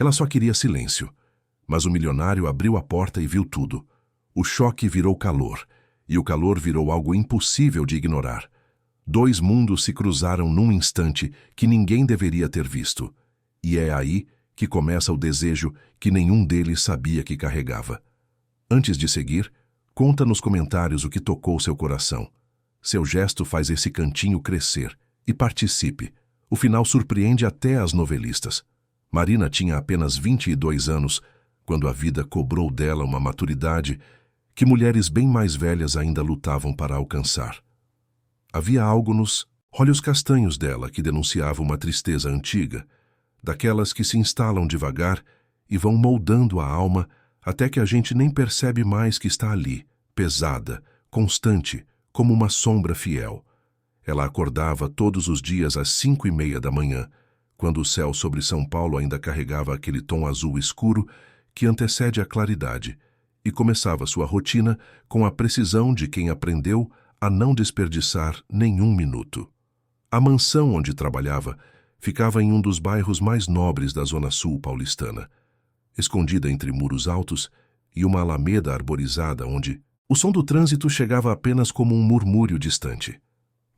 Ela só queria silêncio. Mas o milionário abriu a porta e viu tudo. O choque virou calor, e o calor virou algo impossível de ignorar. Dois mundos se cruzaram num instante que ninguém deveria ter visto. E é aí que começa o desejo que nenhum deles sabia que carregava. Antes de seguir, conta nos comentários o que tocou seu coração. Seu gesto faz esse cantinho crescer. E participe. O final surpreende até as novelistas. Marina tinha apenas 22 anos, quando a vida cobrou dela uma maturidade que mulheres bem mais velhas ainda lutavam para alcançar. Havia algo nos olhos castanhos dela que denunciava uma tristeza antiga, daquelas que se instalam devagar e vão moldando a alma até que a gente nem percebe mais que está ali, pesada, constante, como uma sombra fiel. Ela acordava todos os dias às 5:30 da manhã, quando o céu sobre São Paulo ainda carregava aquele tom azul escuro que antecede a claridade, e começava sua rotina com a precisão de quem aprendeu a não desperdiçar nenhum minuto. A mansão onde trabalhava ficava em um dos bairros mais nobres da zona sul paulistana, escondida entre muros altos e uma alameda arborizada onde o som do trânsito chegava apenas como um murmúrio distante.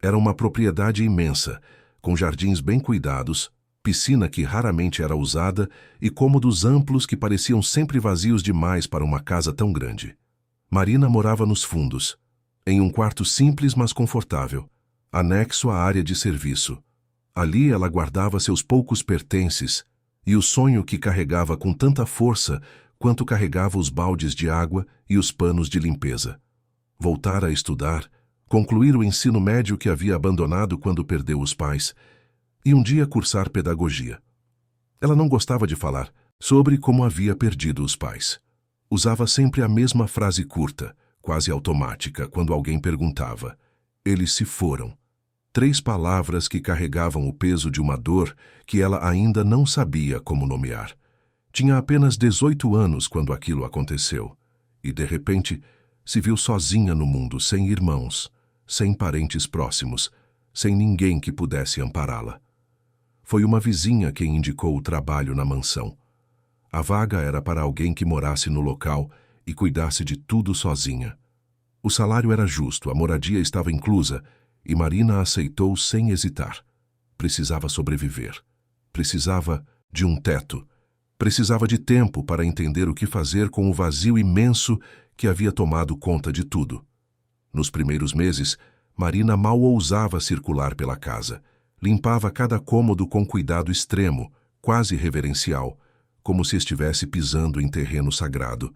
Era uma propriedade imensa, com jardins bem cuidados, piscina que raramente era usada e cômodos amplos que pareciam sempre vazios demais para uma casa tão grande. Marina morava nos fundos, em um quarto simples mas confortável, anexo à área de serviço. Ali ela guardava seus poucos pertences e o sonho que carregava com tanta força quanto carregava os baldes de água e os panos de limpeza. Voltar a estudar, concluir o ensino médio que havia abandonado quando perdeu os pais, e um dia cursar pedagogia. Ela não gostava de falar sobre como havia perdido os pais. Usava sempre a mesma frase curta, quase automática, quando alguém perguntava. Eles se foram. 3 palavras que carregavam o peso de uma dor que ela ainda não sabia como nomear. Tinha apenas 18 anos quando aquilo aconteceu, e de repente se viu sozinha no mundo, sem irmãos, sem parentes próximos, sem ninguém que pudesse ampará-la. Foi uma vizinha quem indicou o trabalho na mansão. A vaga era para alguém que morasse no local e cuidasse de tudo sozinha. O salário era justo, a moradia estava inclusa, e Marina aceitou sem hesitar. Precisava sobreviver. Precisava de um teto. Precisava de tempo para entender o que fazer com o vazio imenso que havia tomado conta de tudo. Nos primeiros meses, Marina mal ousava circular pela casa. Limpava cada cômodo com cuidado extremo, quase reverencial, como se estivesse pisando em terreno sagrado.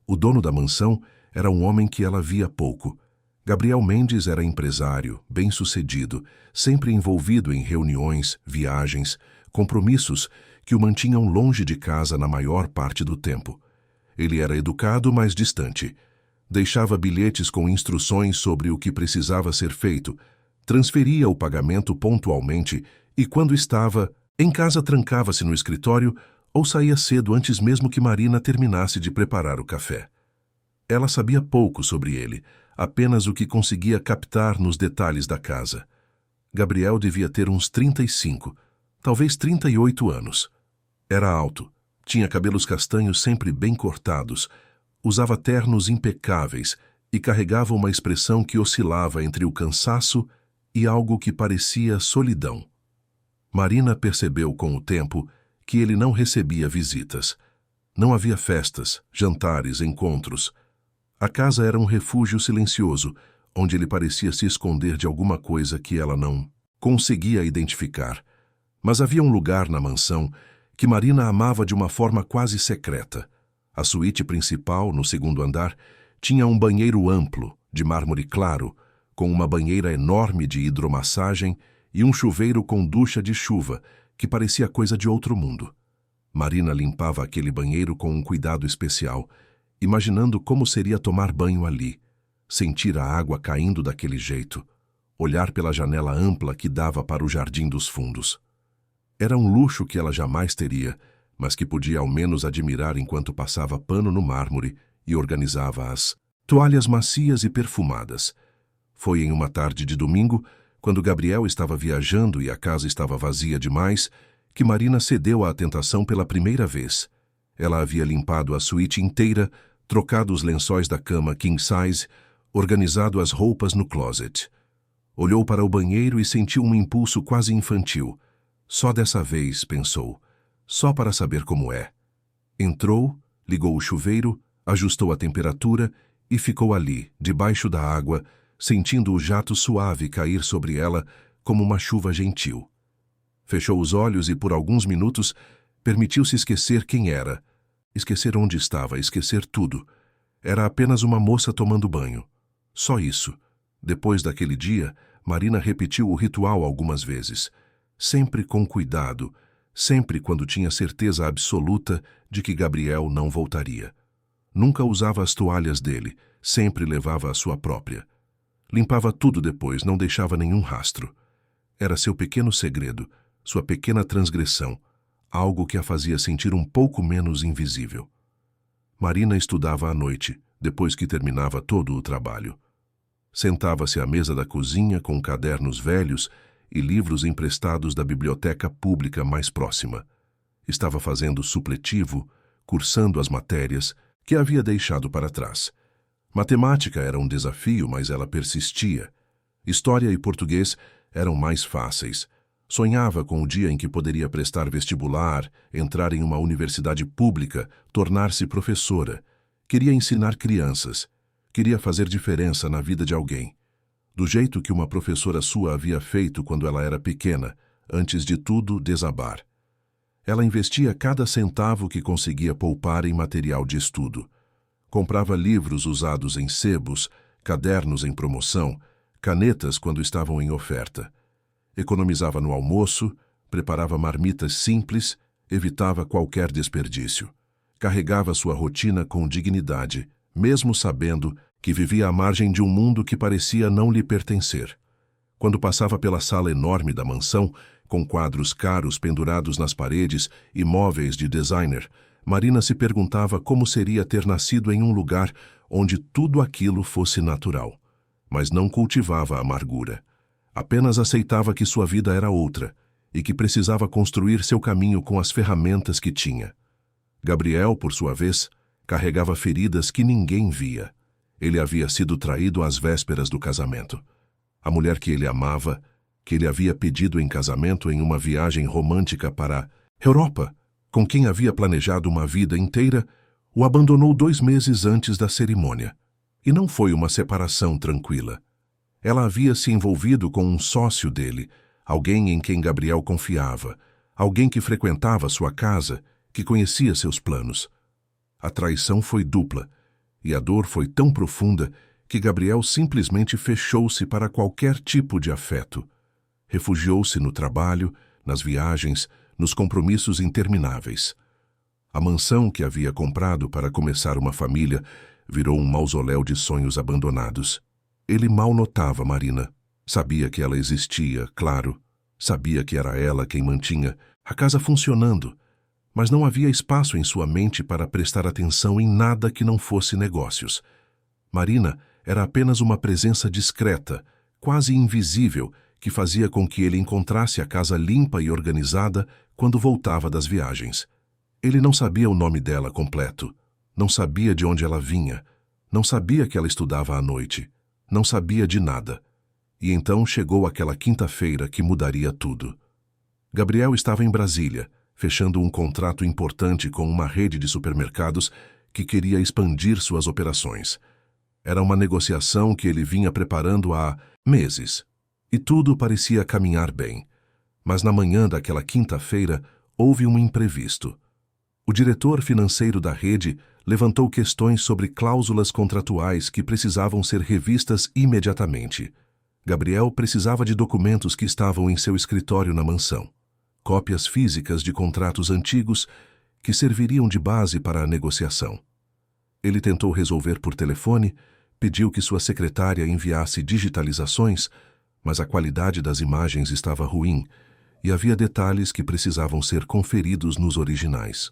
O dono da mansão era um homem que ela via pouco. Gabriel Mendes era empresário, bem-sucedido, sempre envolvido em reuniões, viagens, compromissos que o mantinham longe de casa na maior parte do tempo. Ele era educado, mas distante. Deixava bilhetes com instruções sobre o que precisava ser feito, transferia o pagamento pontualmente e, quando estava em casa, trancava-se no escritório ou saía cedo antes mesmo que Marina terminasse de preparar o café. Ela sabia pouco sobre ele, apenas o que conseguia captar nos detalhes da casa. Gabriel devia ter uns 35, talvez 38 anos. Era alto, tinha cabelos castanhos sempre bem cortados, usava ternos impecáveis e carregava uma expressão que oscilava entre o cansaço e algo que parecia solidão. Marina percebeu com o tempo que ele não recebia visitas. Não havia festas, jantares, encontros. A casa era um refúgio silencioso, onde ele parecia se esconder de alguma coisa que ela não conseguia identificar. Mas havia um lugar na mansão que Marina amava de uma forma quase secreta. A suíte principal, no segundo andar, tinha um banheiro amplo, de mármore claro, com uma banheira enorme de hidromassagem e um chuveiro com ducha de chuva, que parecia coisa de outro mundo. Marina limpava aquele banheiro com um cuidado especial, imaginando como seria tomar banho ali, sentir a água caindo daquele jeito, olhar pela janela ampla que dava para o jardim dos fundos. Era um luxo que ela jamais teria, mas que podia ao menos admirar enquanto passava pano no mármore e organizava as toalhas macias e perfumadas. Foi em uma tarde de domingo, quando Gabriel estava viajando e a casa estava vazia demais, que Marina cedeu à tentação pela primeira vez. Ela havia limpado a suíte inteira, trocado os lençóis da cama king size, organizado as roupas no closet. Olhou para o banheiro e sentiu um impulso quase infantil. Só dessa vez, pensou. Só para saber como é. Entrou, ligou o chuveiro, ajustou a temperatura e ficou ali, debaixo da água, sentindo o jato suave cair sobre ela como uma chuva gentil. Fechou os olhos e por alguns minutos permitiu-se esquecer quem era. Esquecer onde estava, esquecer tudo. Era apenas uma moça tomando banho. Só isso. Depois daquele dia, Marina repetiu o ritual algumas vezes. Sempre com cuidado, sempre quando tinha certeza absoluta de que Gabriel não voltaria. Nunca usava as toalhas dele, sempre levava a sua própria. Limpava tudo depois, não deixava nenhum rastro. Era seu pequeno segredo, sua pequena transgressão, algo que a fazia sentir um pouco menos invisível. Marina estudava à noite, depois que terminava todo o trabalho. Sentava-se à mesa da cozinha com cadernos velhos e livros emprestados da biblioteca pública mais próxima. Estava fazendo supletivo, cursando as matérias que havia deixado para trás. Matemática era um desafio, mas ela persistia. História e português eram mais fáceis. Sonhava com o dia em que poderia prestar vestibular, entrar em uma universidade pública, tornar-se professora. Queria ensinar crianças. Queria fazer diferença na vida de alguém. Do jeito que uma professora sua havia feito quando ela era pequena, antes de tudo desabar. Ela investia cada centavo que conseguia poupar em material de estudo. Comprava livros usados em sebos, cadernos em promoção, canetas quando estavam em oferta. Economizava no almoço, preparava marmitas simples, evitava qualquer desperdício. Carregava sua rotina com dignidade, mesmo sabendo que vivia à margem de um mundo que parecia não lhe pertencer. Quando passava pela sala enorme da mansão, com quadros caros pendurados nas paredes e móveis de designer, Marina se perguntava como seria ter nascido em um lugar onde tudo aquilo fosse natural. Mas não cultivava a amargura. Apenas aceitava que sua vida era outra e que precisava construir seu caminho com as ferramentas que tinha. Gabriel, por sua vez, carregava feridas que ninguém via. Ele havia sido traído às vésperas do casamento. A mulher que ele amava, que ele havia pedido em casamento em uma viagem romântica para a Europa, com quem havia planejado uma vida inteira, o abandonou 2 meses antes da cerimônia. E não foi uma separação tranquila. Ela havia se envolvido com um sócio dele, alguém em quem Gabriel confiava, alguém que frequentava sua casa, que conhecia seus planos. A traição foi dupla, e a dor foi tão profunda que Gabriel simplesmente fechou-se para qualquer tipo de afeto. Refugiou-se no trabalho, nas viagens, nos compromissos intermináveis. A mansão que havia comprado para começar uma família virou um mausoléu de sonhos abandonados. Ele mal notava Marina. Sabia que ela existia, claro. Sabia que era ela quem mantinha a casa funcionando, mas não havia espaço em sua mente para prestar atenção em nada que não fosse negócios. Marina era apenas uma presença discreta, quase invisível, que fazia com que ele encontrasse a casa limpa e organizada quando voltava das viagens. Ele não sabia o nome dela completo, não sabia de onde ela vinha, não sabia que ela estudava à noite, não sabia de nada. E então chegou aquela quinta-feira que mudaria tudo. Gabriel estava em Brasília, fechando um contrato importante com uma rede de supermercados que queria expandir suas operações. Era uma negociação que ele vinha preparando há meses, e tudo parecia caminhar bem. Mas na manhã daquela quinta-feira houve um imprevisto. O diretor financeiro da rede levantou questões sobre cláusulas contratuais que precisavam ser revistas imediatamente. Gabriel precisava de documentos que estavam em seu escritório na mansão. Cópias físicas de contratos antigos que serviriam de base para a negociação. Ele tentou resolver por telefone, pediu que sua secretária enviasse digitalizações, mas a qualidade das imagens estava ruim e havia detalhes que precisavam ser conferidos nos originais.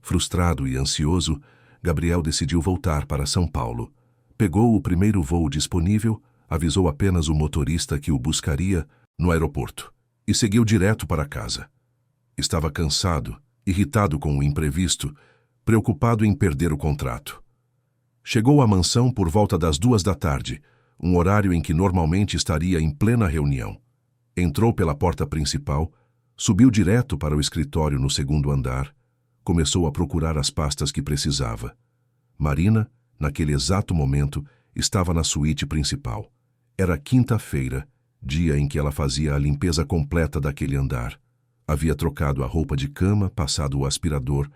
Frustrado e ansioso, Gabriel decidiu voltar para São Paulo. Pegou o primeiro voo disponível, avisou apenas o motorista que o buscaria no aeroporto e seguiu direto para casa. Estava cansado, irritado com o imprevisto, preocupado em perder o contrato. Chegou à mansão por volta das 2 da tarde, um horário em que normalmente estaria em plena reunião. Entrou pela porta principal, subiu direto para o escritório no 2º andar, começou a procurar as pastas que precisava. Marina, naquele exato momento, estava na suíte principal. Era quinta-feira, dia em que ela fazia a limpeza completa daquele andar. Havia trocado a roupa de cama, passado o aspirador,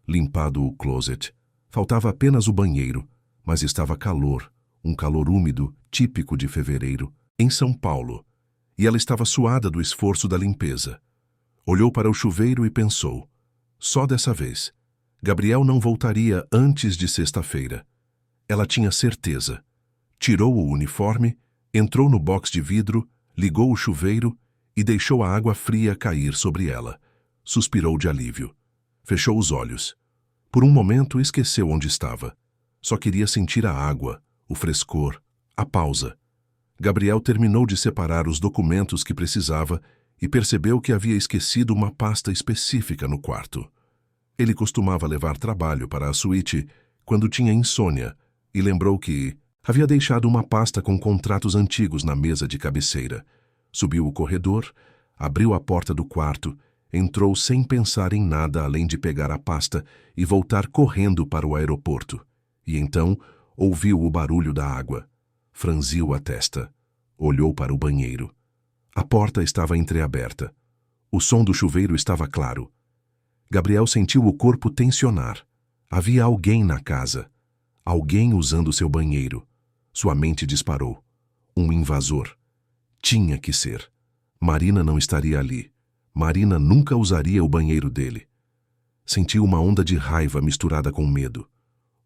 limpado o closet. Faltava apenas o banheiro, mas estava calor, um calor úmido, típico de fevereiro, em São Paulo, e ela estava suada do esforço da limpeza. Olhou para o chuveiro e pensou, só dessa vez. Gabriel não voltaria antes de sexta-feira. Ela tinha certeza. Tirou o uniforme, entrou no box de vidro, ligou o chuveiro e deixou a água fria cair sobre ela. Suspirou de alívio. Fechou os olhos. Por um momento esqueceu onde estava. Só queria sentir a água, o frescor, a pausa. Gabriel terminou de separar os documentos que precisava e percebeu que havia esquecido uma pasta específica no quarto. Ele costumava levar trabalho para a suíte quando tinha insônia e lembrou que havia deixado uma pasta com contratos antigos na mesa de cabeceira. Subiu o corredor, abriu a porta do quarto, entrou sem pensar em nada além de pegar a pasta e voltar correndo para o aeroporto. E então ouviu o barulho da água. Franziu a testa. Olhou para o banheiro. A porta estava entreaberta. O som do chuveiro estava claro. Gabriel sentiu o corpo tensionar. Havia alguém na casa. Alguém usando seu banheiro. Sua mente disparou. Um invasor. Tinha que ser. Marina não estaria ali. Marina nunca usaria o banheiro dele. Sentiu uma onda de raiva misturada com medo.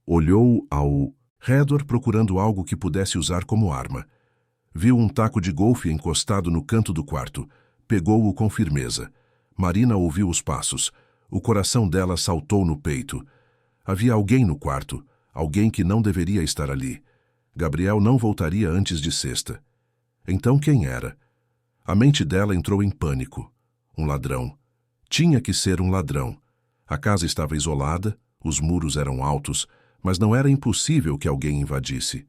Olhou ao redor procurando algo que pudesse usar como arma. Viu um taco de golfe encostado no canto do quarto. Pegou-o com firmeza. Marina ouviu os passos. O coração dela saltou no peito. Havia alguém no quarto. Alguém que não deveria estar ali. Gabriel não voltaria antes de sexta. Então quem era? A mente dela entrou em pânico. Um ladrão. Tinha que ser um ladrão. A casa estava isolada, os muros eram altos, mas não era impossível que alguém invadisse.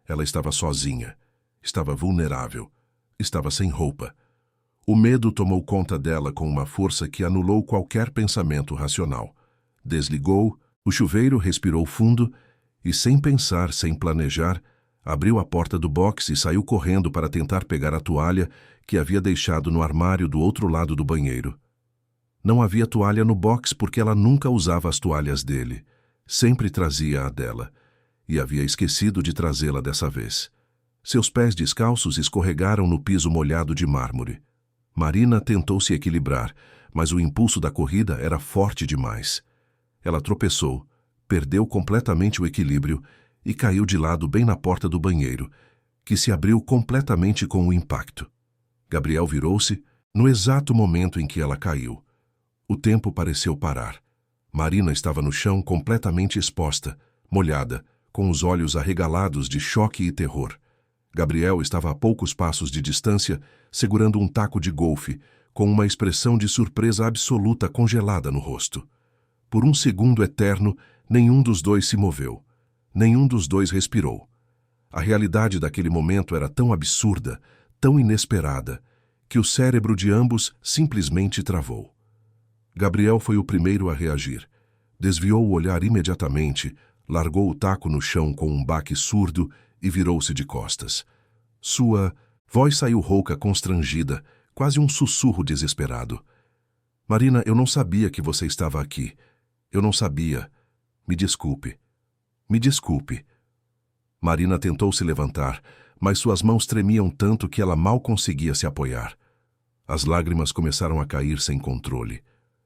Ela estava sozinha. Estava vulnerável. Estava sem roupa. O medo tomou conta dela com uma força que anulou qualquer pensamento racional. Desligou, o chuveiro respirou fundo e, sem pensar, sem planejar, abriu a porta do box e saiu correndo para tentar pegar a toalha que havia deixado no armário do outro lado do banheiro. Não havia toalha no box porque ela nunca usava as toalhas dele. Sempre trazia a dela. E havia esquecido de trazê-la dessa vez. Seus pés descalços escorregaram no piso molhado de mármore. Marina tentou se equilibrar, mas o impulso da corrida era forte demais. Ela tropeçou, perdeu completamente o equilíbrio e caiu de lado bem na porta do banheiro, que se abriu completamente com o impacto. Gabriel virou-se no exato momento em que ela caiu. O tempo pareceu parar. Marina estava no chão completamente exposta, molhada, com os olhos arregalados de choque e terror. Gabriel estava a poucos passos de distância, segurando um taco de golfe, com uma expressão de surpresa absoluta congelada no rosto. Por um segundo eterno, nenhum dos dois se moveu. Nenhum dos dois respirou. A realidade daquele momento era tão absurda, tão inesperada, que o cérebro de ambos simplesmente travou. Gabriel foi o primeiro a reagir. Desviou o olhar imediatamente, largou o taco no chão com um baque surdo e virou-se de costas. Sua voz saiu rouca, constrangida, quase um sussurro desesperado. Marina, eu não sabia que você estava aqui. Eu não sabia. Me desculpe. Me desculpe. Marina tentou se levantar, mas suas mãos tremiam tanto que ela mal conseguia se apoiar. As lágrimas começaram a cair sem controle.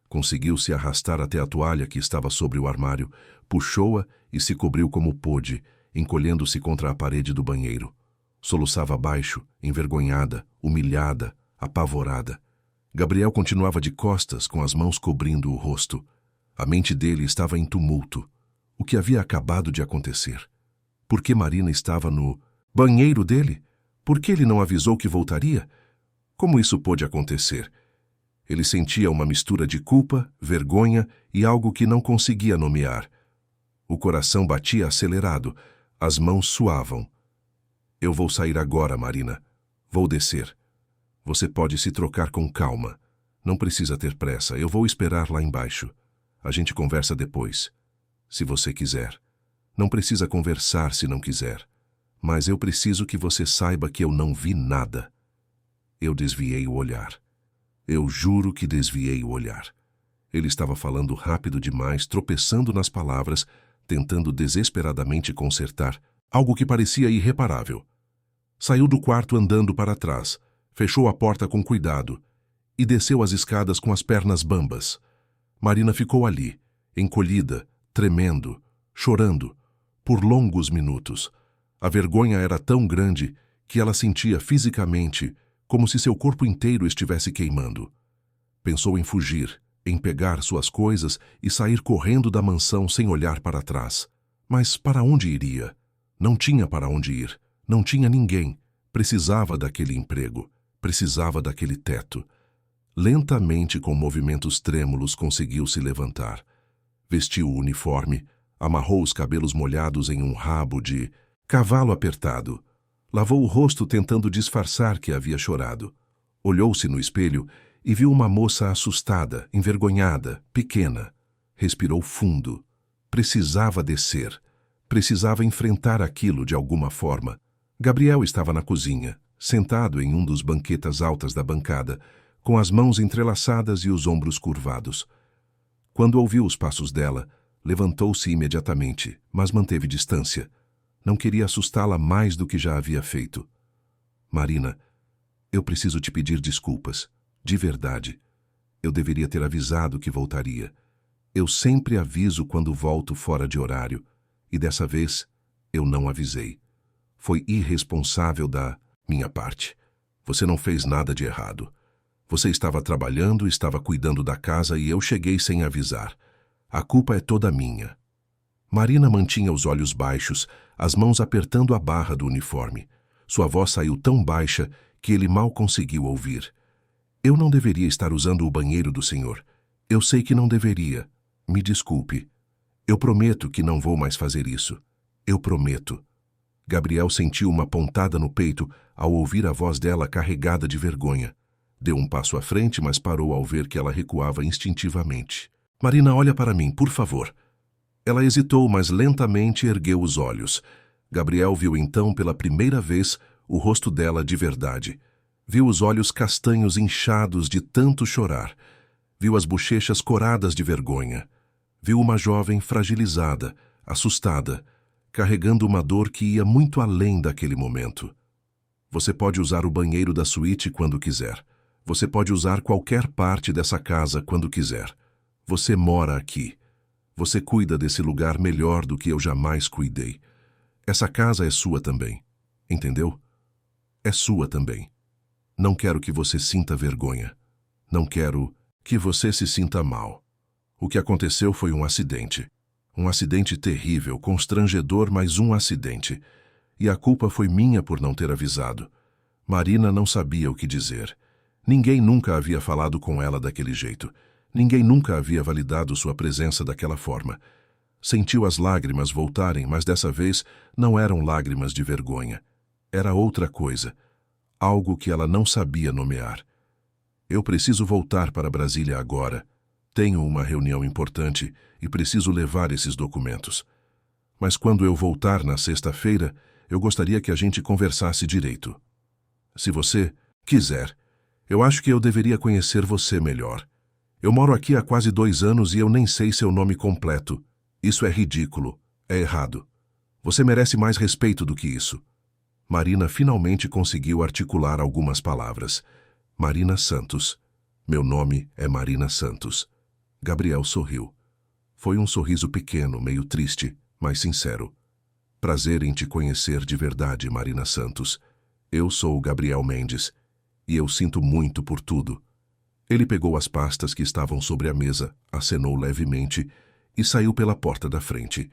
Conseguiu se arrastar até a toalha que estava sobre o armário, puxou-a e se cobriu como pôde, encolhendo-se contra a parede do banheiro. Soluçava baixo, envergonhada, humilhada, apavorada. Gabriel continuava de costas, com as mãos cobrindo o rosto. A mente dele estava em tumulto. O que havia acabado de acontecer? Por que Marina estava no banheiro dele? Por que ele não avisou que voltaria? Como isso pôde acontecer? Ele sentia uma mistura de culpa, vergonha e algo que não conseguia nomear. O coração batia acelerado, as mãos suavam. Eu vou sair agora, Marina. Vou descer. Você pode se trocar com calma. Não precisa ter pressa, eu vou esperar lá embaixo. A gente conversa depois, se você quiser. Não precisa conversar se não quiser. Mas eu preciso que você saiba que eu não vi nada. Eu desviei o olhar. Eu juro que desviei o olhar. Ele estava falando rápido demais, tropeçando nas palavras, tentando desesperadamente consertar algo que parecia irreparável. Saiu do quarto andando para trás, fechou a porta com cuidado e desceu as escadas com as pernas bambas. Marina ficou ali, encolhida, tremendo, chorando, por longos minutos. A vergonha era tão grande que ela sentia fisicamente como se seu corpo inteiro estivesse queimando. Pensou em fugir, em pegar suas coisas e sair correndo da mansão sem olhar para trás. Mas para onde iria? Não tinha para onde ir. Não tinha ninguém. Precisava daquele emprego. Precisava daquele teto. Lentamente, com movimentos trêmulos, conseguiu se levantar. Vestiu o uniforme, amarrou os cabelos molhados em um rabo de cavalo apertado. Lavou o rosto tentando disfarçar que havia chorado. Olhou-se no espelho e viu uma moça assustada, envergonhada, pequena. Respirou fundo. Precisava descer. Precisava enfrentar aquilo de alguma forma. Gabriel estava na cozinha, sentado em um dos banquetas altas da bancada, com as mãos entrelaçadas e os ombros curvados. Quando ouviu os passos dela, levantou-se imediatamente, mas manteve distância. Não queria assustá-la mais do que já havia feito. Marina, eu preciso te pedir desculpas. De verdade. Eu deveria ter avisado que voltaria. Eu sempre aviso quando volto fora de horário, e dessa vez eu não avisei. Foi irresponsável da minha parte. Você não fez nada de errado. Você estava trabalhando, estava cuidando da casa e eu cheguei sem avisar. A culpa é toda minha. Marina mantinha os olhos baixos, as mãos apertando a barra do uniforme. Sua voz saiu tão baixa que ele mal conseguiu ouvir. Eu não deveria estar usando o banheiro do senhor. Eu sei que não deveria. Me desculpe. Eu prometo que não vou mais fazer isso. Eu prometo. Gabriel sentiu uma pontada no peito ao ouvir a voz dela carregada de vergonha. Deu um passo à frente, mas parou ao ver que ela recuava instintivamente. Marina, olha para mim, por favor. Ela hesitou, mas lentamente ergueu os olhos. Gabriel viu então pela primeira vez o rosto dela de verdade. Viu os olhos castanhos inchados de tanto chorar. Viu as bochechas coradas de vergonha. Viu uma jovem fragilizada, assustada, carregando uma dor que ia muito além daquele momento. Você pode usar o banheiro da suíte quando quiser. Você pode usar qualquer parte dessa casa quando quiser. Você mora aqui. Você cuida desse lugar melhor do que eu jamais cuidei. Essa casa é sua também. Entendeu? É sua também. Não quero que você sinta vergonha. Não quero que você se sinta mal. O que aconteceu foi um acidente. Um acidente terrível, constrangedor, mas um acidente. E a culpa foi minha por não ter avisado. Marina não sabia o que dizer. Ninguém nunca havia falado com ela daquele jeito. Ninguém nunca havia validado sua presença daquela forma. Sentiu as lágrimas voltarem, mas dessa vez não eram lágrimas de vergonha. Era outra coisa. Algo que ela não sabia nomear. Eu preciso voltar para Brasília agora. Tenho uma reunião importante e preciso levar esses documentos. Mas quando eu voltar na sexta-feira, eu gostaria que a gente conversasse direito. Se você quiser, eu acho que eu deveria conhecer você melhor. Eu moro aqui há quase 2 anos e eu nem sei seu nome completo. Isso é ridículo. É errado. Você merece mais respeito do que isso. Marina finalmente conseguiu articular algumas palavras. Marina Santos. Meu nome é Marina Santos. Gabriel sorriu. Foi um sorriso pequeno, meio triste, mas sincero. Prazer em te conhecer de verdade, Marina Santos. Eu sou o Gabriel Mendes, e eu sinto muito por tudo. Ele pegou as pastas que estavam sobre a mesa, acenou levemente e saiu pela porta da frente.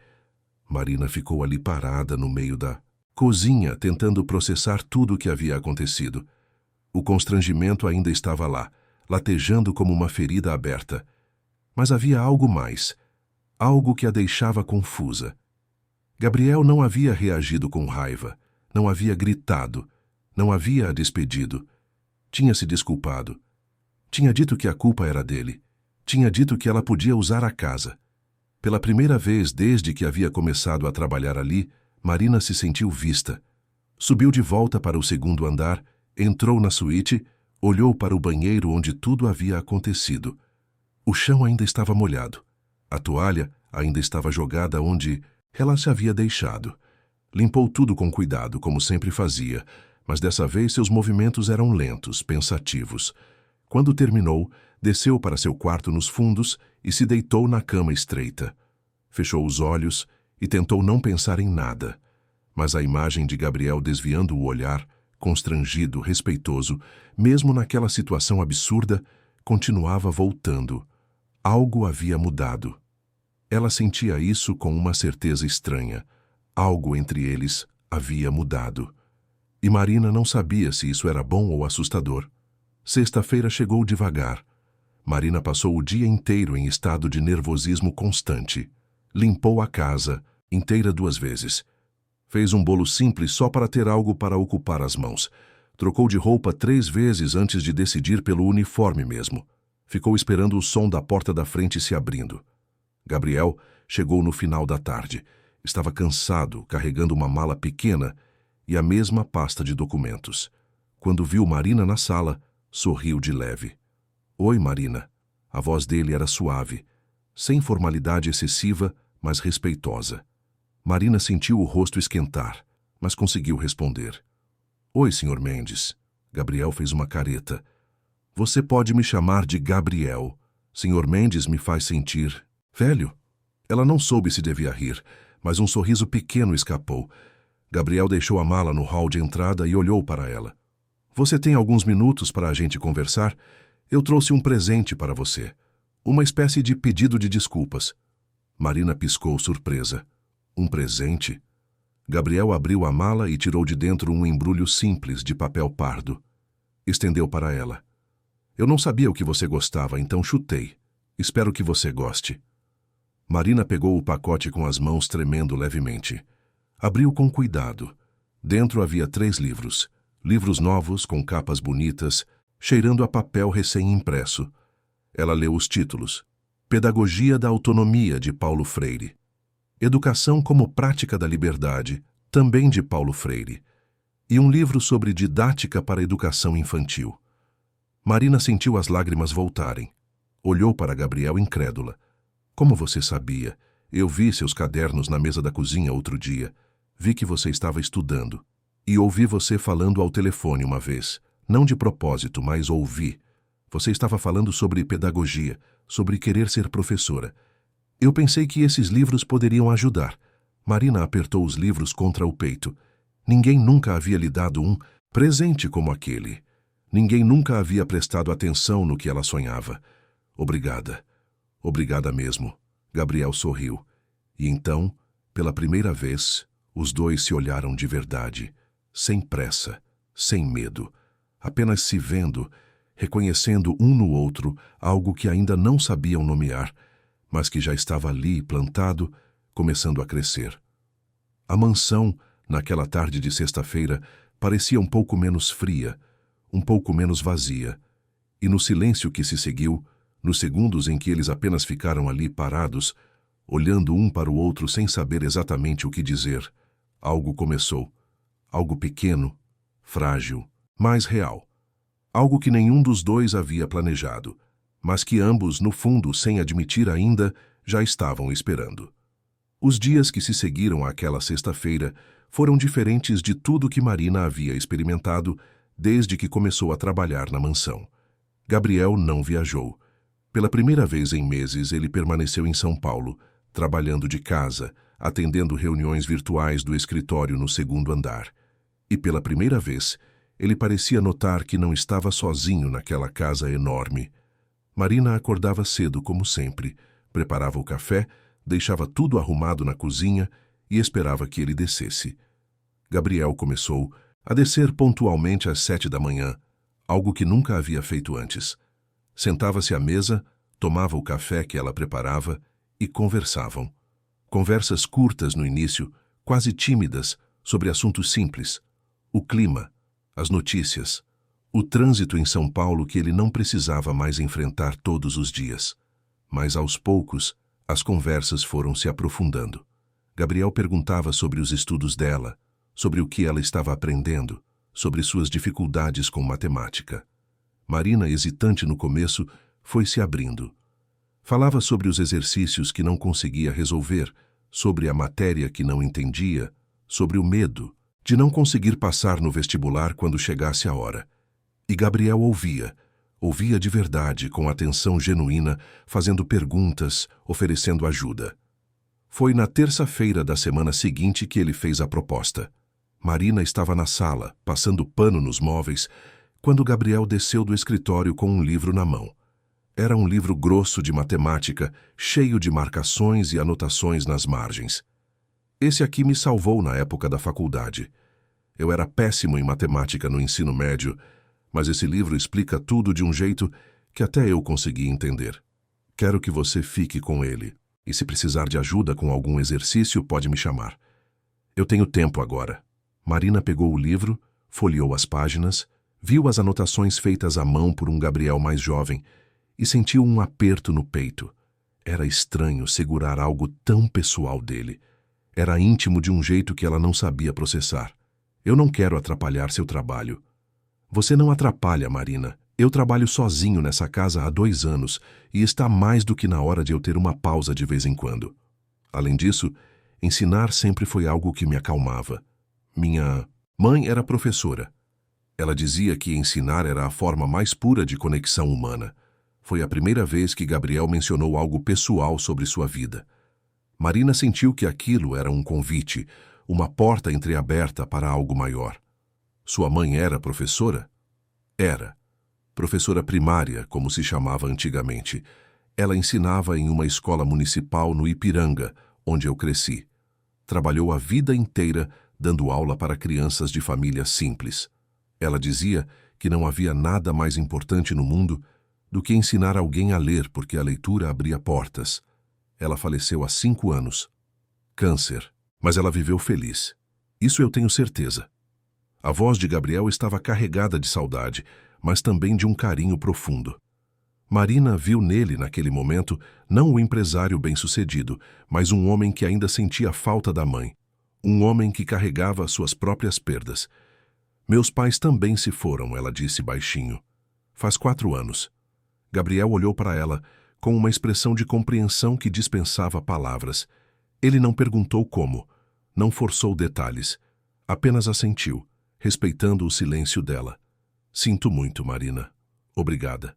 Marina ficou ali parada no meio da cozinha, tentando processar tudo o que havia acontecido. O constrangimento ainda estava lá, latejando como uma ferida aberta. Mas havia algo mais, algo que a deixava confusa. Gabriel não havia reagido com raiva, não havia gritado, não havia a despedido. Tinha se desculpado. Tinha dito que a culpa era dele. Tinha dito que ela podia usar a casa. Pela primeira vez desde que havia começado a trabalhar ali, Marina se sentiu vista. Subiu de volta para o segundo andar, entrou na suíte, olhou para o banheiro onde tudo havia acontecido. O chão ainda estava molhado. A toalha ainda estava jogada onde ela se havia deixado. Limpou tudo com cuidado, como sempre fazia, mas dessa vez seus movimentos eram lentos, pensativos. Quando terminou, desceu para seu quarto nos fundos e se deitou na cama estreita. Fechou os olhos e tentou não pensar em nada. Mas a imagem de Gabriel desviando o olhar, constrangido, respeitoso, mesmo naquela situação absurda, continuava voltando. Algo havia mudado. Ela sentia isso com uma certeza estranha. Algo entre eles havia mudado. E Marina não sabia se isso era bom ou assustador. Sexta-feira chegou devagar. Marina passou o dia inteiro em estado de nervosismo constante. Limpou a casa inteira 2 vezes. Fez um bolo simples só para ter algo para ocupar as mãos. Trocou de roupa 3 vezes antes de decidir pelo uniforme mesmo. Ficou esperando o som da porta da frente se abrindo. Gabriel chegou no final da tarde. Estava cansado, carregando uma mala pequena e a mesma pasta de documentos. Quando viu Marina na sala, sorriu de leve. Oi, Marina. A voz dele era suave, sem formalidade excessiva, mas respeitosa. Marina sentiu o rosto esquentar, mas conseguiu responder. Oi, Sr. Mendes. Gabriel fez uma careta. Você pode me chamar de Gabriel. Sr. Mendes me faz sentir velho. Ela não soube se devia rir, mas um sorriso pequeno escapou. Gabriel deixou a mala no hall de entrada e olhou para ela. Você tem alguns minutos para a gente conversar? Eu trouxe um presente para você. Uma espécie de pedido de desculpas. Marina piscou surpresa. Um presente? Gabriel abriu a mala e tirou de dentro um embrulho simples de papel pardo. Estendeu para ela. Eu não sabia o que você gostava, então chutei. Espero que você goste. Marina pegou o pacote com as mãos tremendo levemente. Abriu com cuidado. Dentro havia 3 livros. Livros novos, com capas bonitas, cheirando a papel recém-impresso. Ela leu os títulos. Pedagogia da Autonomia, de Paulo Freire. Educação como Prática da Liberdade, também de Paulo Freire. E um livro sobre didática para a educação infantil. Marina sentiu as lágrimas voltarem. Olhou para Gabriel incrédula. Como você sabia? Eu vi seus cadernos na mesa da cozinha outro dia. Vi que você estava estudando. E ouvi você falando ao telefone uma vez. Não de propósito, mas ouvi. Você estava falando sobre pedagogia, sobre querer ser professora. Eu pensei que esses livros poderiam ajudar. Marina apertou os livros contra o peito. Ninguém nunca havia lhe dado um presente como aquele. Ninguém nunca havia prestado atenção no que ela sonhava. Obrigada. Obrigada mesmo. Gabriel sorriu. E então, pela primeira vez, os dois se olharam de verdade, sem pressa, sem medo, apenas se vendo, reconhecendo um no outro algo que ainda não sabiam nomear, mas que já estava ali, plantado, começando a crescer. A mansão, naquela tarde de sexta-feira, parecia um pouco menos fria, um pouco menos vazia, e no silêncio que se seguiu, nos segundos em que eles apenas ficaram ali parados, olhando um para o outro sem saber exatamente o que dizer, algo começou. Algo pequeno, frágil, mas real. Algo que nenhum dos dois havia planejado, mas que ambos, no fundo, sem admitir ainda, já estavam esperando. Os dias que se seguiram àquela sexta-feira foram diferentes de tudo que Marina havia experimentado desde que começou a trabalhar na mansão. Gabriel não viajou. Pela primeira vez em meses, ele permaneceu em São Paulo, trabalhando de casa, atendendo reuniões virtuais do escritório no segundo andar. E pela primeira vez, ele parecia notar que não estava sozinho naquela casa enorme. Marina acordava cedo, como sempre, preparava o café, deixava tudo arrumado na cozinha e esperava que ele descesse. Gabriel começou a descer pontualmente às 7 da manhã, algo que nunca havia feito antes. Sentava-se à mesa, tomava o café que ela preparava e conversavam. Conversas curtas no início, quase tímidas, sobre assuntos simples. O clima, as notícias, o trânsito em São Paulo que ele não precisava mais enfrentar todos os dias. Mas, aos poucos, as conversas foram se aprofundando. Gabriel perguntava sobre os estudos dela, sobre o que ela estava aprendendo, sobre suas dificuldades com matemática. Marina, hesitante no começo, foi se abrindo. Falava sobre os exercícios que não conseguia resolver, sobre a matéria que não entendia, sobre o medo de não conseguir passar no vestibular quando chegasse a hora. E Gabriel ouvia de verdade, com atenção genuína, fazendo perguntas, oferecendo ajuda. Foi na terça-feira da semana seguinte que ele fez a proposta. Marina estava na sala, passando pano nos móveis, quando Gabriel desceu do escritório com um livro na mão. Era um livro grosso de matemática, cheio de marcações e anotações nas margens. Esse aqui me salvou na época da faculdade. Eu era péssimo em matemática no ensino médio, mas esse livro explica tudo de um jeito que até eu consegui entender. Quero que você fique com ele, e se precisar de ajuda com algum exercício, pode me chamar. Eu tenho tempo agora. Marina pegou o livro, folheou as páginas, viu as anotações feitas à mão por um Gabriel mais jovem e sentiu um aperto no peito. Era estranho segurar algo tão pessoal dele. Era íntimo de um jeito que ela não sabia processar. Eu não quero atrapalhar seu trabalho. Você não atrapalha, Marina. Eu trabalho sozinho nessa casa há 2 anos e está mais do que na hora de eu ter uma pausa de vez em quando. Além disso, ensinar sempre foi algo que me acalmava. Minha mãe era professora. Ela dizia que ensinar era a forma mais pura de conexão humana. Foi a primeira vez que Gabriel mencionou algo pessoal sobre sua vida. Marina sentiu que aquilo era um convite, uma porta entreaberta para algo maior. Sua mãe era professora? Era. Professora primária, como se chamava antigamente. Ela ensinava em uma escola municipal no Ipiranga, onde eu cresci. Trabalhou a vida inteira dando aula para crianças de famílias simples. Ela dizia que não havia nada mais importante no mundo do que ensinar alguém a ler, porque a leitura abria portas. Ela faleceu há 5 anos. Câncer. Mas ela viveu feliz. Isso eu tenho certeza. A voz de Gabriel estava carregada de saudade, mas também de um carinho profundo. Marina viu nele, naquele momento, não o empresário bem-sucedido, mas um homem que ainda sentia falta da mãe. Um homem que carregava suas próprias perdas. Meus pais também se foram, ela disse baixinho. Faz 4 anos. Gabriel olhou para ela com uma expressão de compreensão que dispensava palavras. Ele não perguntou como, não forçou detalhes, apenas assentiu, respeitando o silêncio dela. Sinto muito, Marina. Obrigada.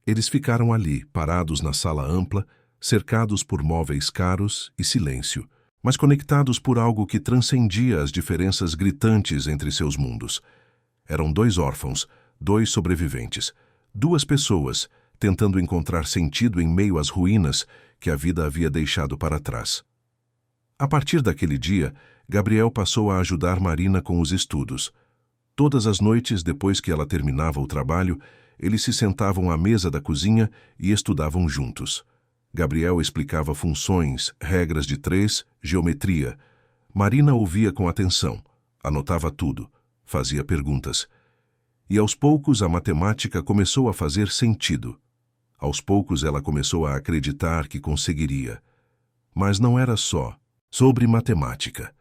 Eles ficaram ali, parados na sala ampla, cercados por móveis caros e silêncio, mas conectados por algo que transcendia as diferenças gritantes entre seus mundos. Eram 2 órfãos, 2 sobreviventes, 2 pessoas tentando encontrar sentido em meio às ruínas que a vida havia deixado para trás. A partir daquele dia, Gabriel passou a ajudar Marina com os estudos. Todas as noites, depois que ela terminava o trabalho, eles se sentavam à mesa da cozinha e estudavam juntos. Gabriel explicava funções, regras de 3, geometria. Marina ouvia com atenção, anotava tudo, fazia perguntas. E aos poucos a matemática começou a fazer sentido. Aos poucos ela começou a acreditar que conseguiria. Mas não era só sobre matemática.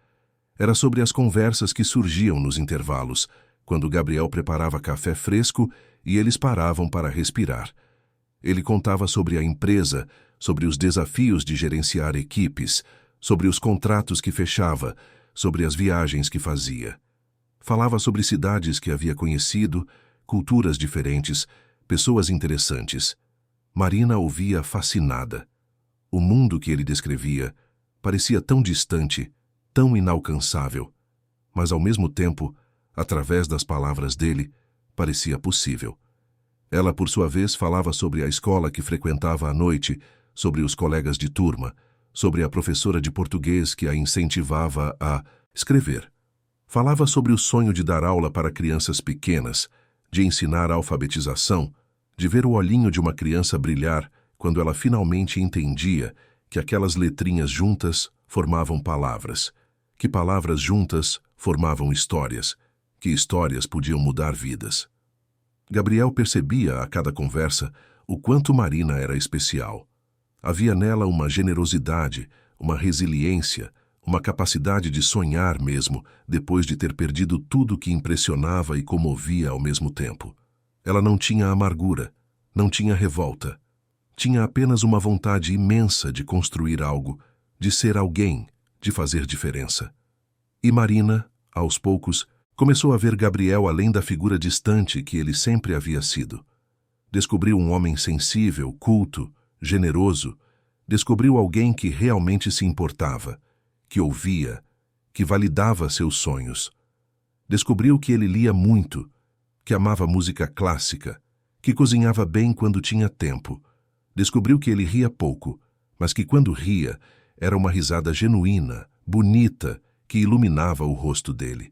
Era sobre as conversas que surgiam nos intervalos, quando Gabriel preparava café fresco e eles paravam para respirar. Ele contava sobre a empresa, sobre os desafios de gerenciar equipes, sobre os contratos que fechava, sobre as viagens que fazia. Falava sobre cidades que havia conhecido, culturas diferentes, pessoas interessantes. Marina ouvia fascinada. O mundo que ele descrevia parecia tão distante, tão inalcançável, mas ao mesmo tempo, através das palavras dele, parecia possível. Ela, por sua vez, falava sobre a escola que frequentava à noite, sobre os colegas de turma, sobre a professora de português que a incentivava a escrever. Falava sobre o sonho de dar aula para crianças pequenas, de ensinar a alfabetização, de ver o olhinho de uma criança brilhar quando ela finalmente entendia que aquelas letrinhas juntas formavam palavras, que palavras juntas formavam histórias, que histórias podiam mudar vidas. Gabriel percebia a cada conversa o quanto Marina era especial. Havia nela uma generosidade, uma resiliência, uma capacidade de sonhar mesmo, depois de ter perdido tudo que impressionava e comovia ao mesmo tempo. Ela não tinha amargura, não tinha revolta. Tinha apenas uma vontade imensa de construir algo, de ser alguém, de fazer diferença. E Marina, aos poucos, começou a ver Gabriel além da figura distante que ele sempre havia sido. Descobriu um homem sensível, culto, generoso. Descobriu alguém que realmente se importava, que ouvia, que validava seus sonhos. Descobriu que ele lia muito, que amava música clássica, que cozinhava bem quando tinha tempo. Descobriu que ele ria pouco, mas que quando ria, era uma risada genuína, bonita, que iluminava o rosto dele.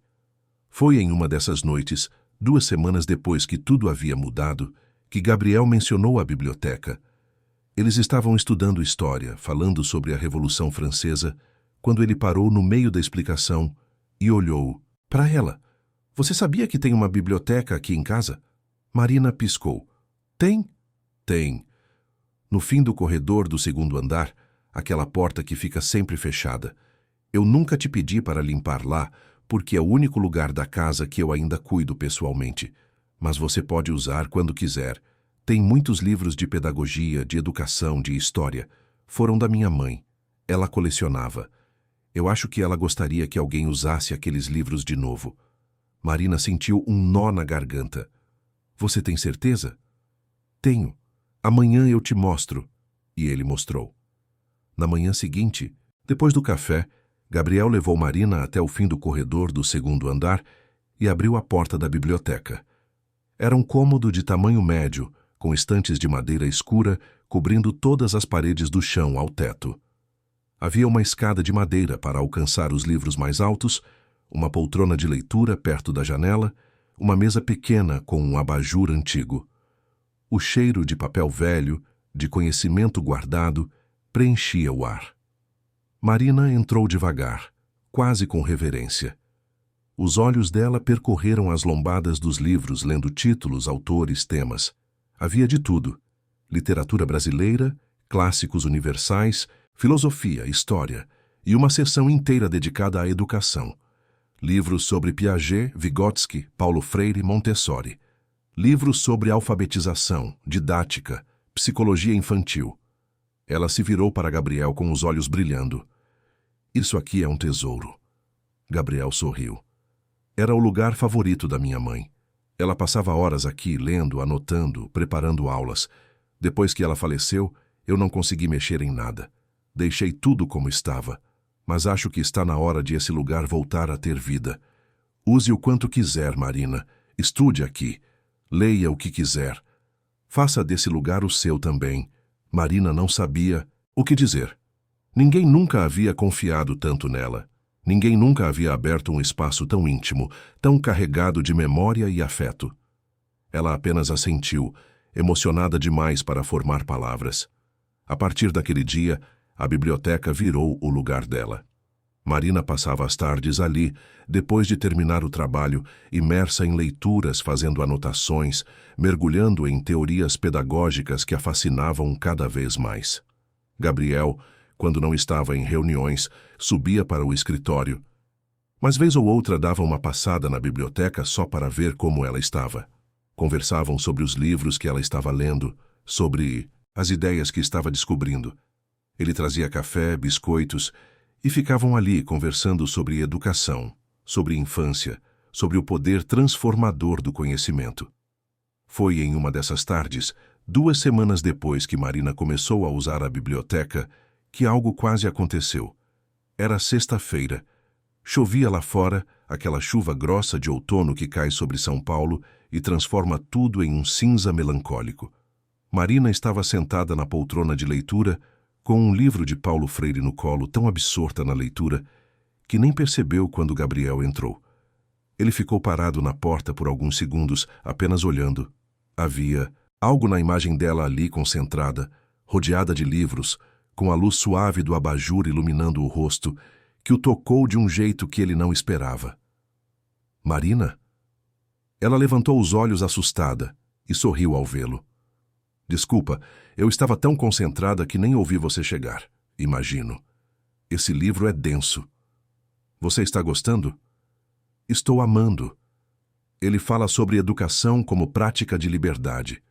Foi em uma dessas noites, 2 semanas depois que tudo havia mudado, que Gabriel mencionou a biblioteca. Eles estavam estudando história, falando sobre a Revolução Francesa, quando ele parou no meio da explicação e olhou para ela. Você sabia que tem uma biblioteca aqui em casa? Marina piscou. Tem? Tem. No fim do corredor do 2º andar, aquela porta que fica sempre fechada. Eu nunca te pedi para limpar lá, porque é o único lugar da casa que eu ainda cuido pessoalmente. Mas você pode usar quando quiser. Tem muitos livros de pedagogia, de educação, de história. Foram da minha mãe. Ela colecionava. Eu acho que ela gostaria que alguém usasse aqueles livros de novo. Marina sentiu um nó na garganta. Você tem certeza? Tenho. Amanhã eu te mostro. E ele mostrou. Na manhã seguinte, depois do café, Gabriel levou Marina até o fim do corredor do 2º andar e abriu a porta da biblioteca. Era um cômodo de tamanho médio, com estantes de madeira escura cobrindo todas as paredes do chão ao teto. Havia uma escada de madeira para alcançar os livros mais altos, uma poltrona de leitura perto da janela, uma mesa pequena com um abajur antigo. O cheiro de papel velho, de conhecimento guardado, preenchia o ar. Marina entrou devagar, quase com reverência. Os olhos dela percorreram as lombadas dos livros, lendo títulos, autores, temas. Havia de tudo: literatura brasileira, clássicos universais, filosofia, história, e uma seção inteira dedicada à educação. Livros sobre Piaget, Vygotsky, Paulo Freire, Montessori. Livros sobre alfabetização, didática, psicologia infantil. Ela se virou para Gabriel com os olhos brilhando. Isso aqui é um tesouro. Gabriel sorriu. Era o lugar favorito da minha mãe. Ela passava horas aqui, lendo, anotando, preparando aulas. Depois que ela faleceu, eu não consegui mexer em nada. Deixei tudo como estava. Mas acho que está na hora de esse lugar voltar a ter vida. Use o quanto quiser, Marina. Estude aqui. Leia o que quiser. Faça desse lugar o seu também. Marina não sabia o que dizer. Ninguém nunca havia confiado tanto nela. Ninguém nunca havia aberto um espaço tão íntimo, tão carregado de memória e afeto. Ela apenas assentiu, emocionada demais para formar palavras. A partir daquele dia, a biblioteca virou o lugar dela. Marina passava as tardes ali, depois de terminar o trabalho, imersa em leituras, fazendo anotações, mergulhando em teorias pedagógicas que a fascinavam cada vez mais. Gabriel, quando não estava em reuniões, subia para o escritório, mas vez ou outra dava uma passada na biblioteca só para ver como ela estava. Conversavam sobre os livros que ela estava lendo, sobre as ideias que estava descobrindo. Ele trazia café, biscoitos, e ficavam ali conversando sobre educação, sobre infância, sobre o poder transformador do conhecimento. Foi em uma dessas tardes, 2 semanas depois que Marina começou a usar a biblioteca, que algo quase aconteceu. Era sexta-feira. Chovia lá fora, aquela chuva grossa de outono que cai sobre São Paulo e transforma tudo em um cinza melancólico. Marina estava sentada na poltrona de leitura, com um livro de Paulo Freire no colo, tão absorta na leitura, que nem percebeu quando Gabriel entrou. Ele ficou parado na porta por alguns segundos, apenas olhando. Havia Algo na imagem dela ali concentrada, rodeada de livros, com a luz suave do abajur iluminando o rosto, que o tocou de um jeito que ele não esperava. Marina? Ela levantou os olhos assustada e sorriu ao vê-lo. Desculpa, eu estava tão concentrada que nem ouvi você chegar, imagino. Esse livro é denso. Você está gostando? Estou amando. Ele fala sobre educação como prática de liberdade,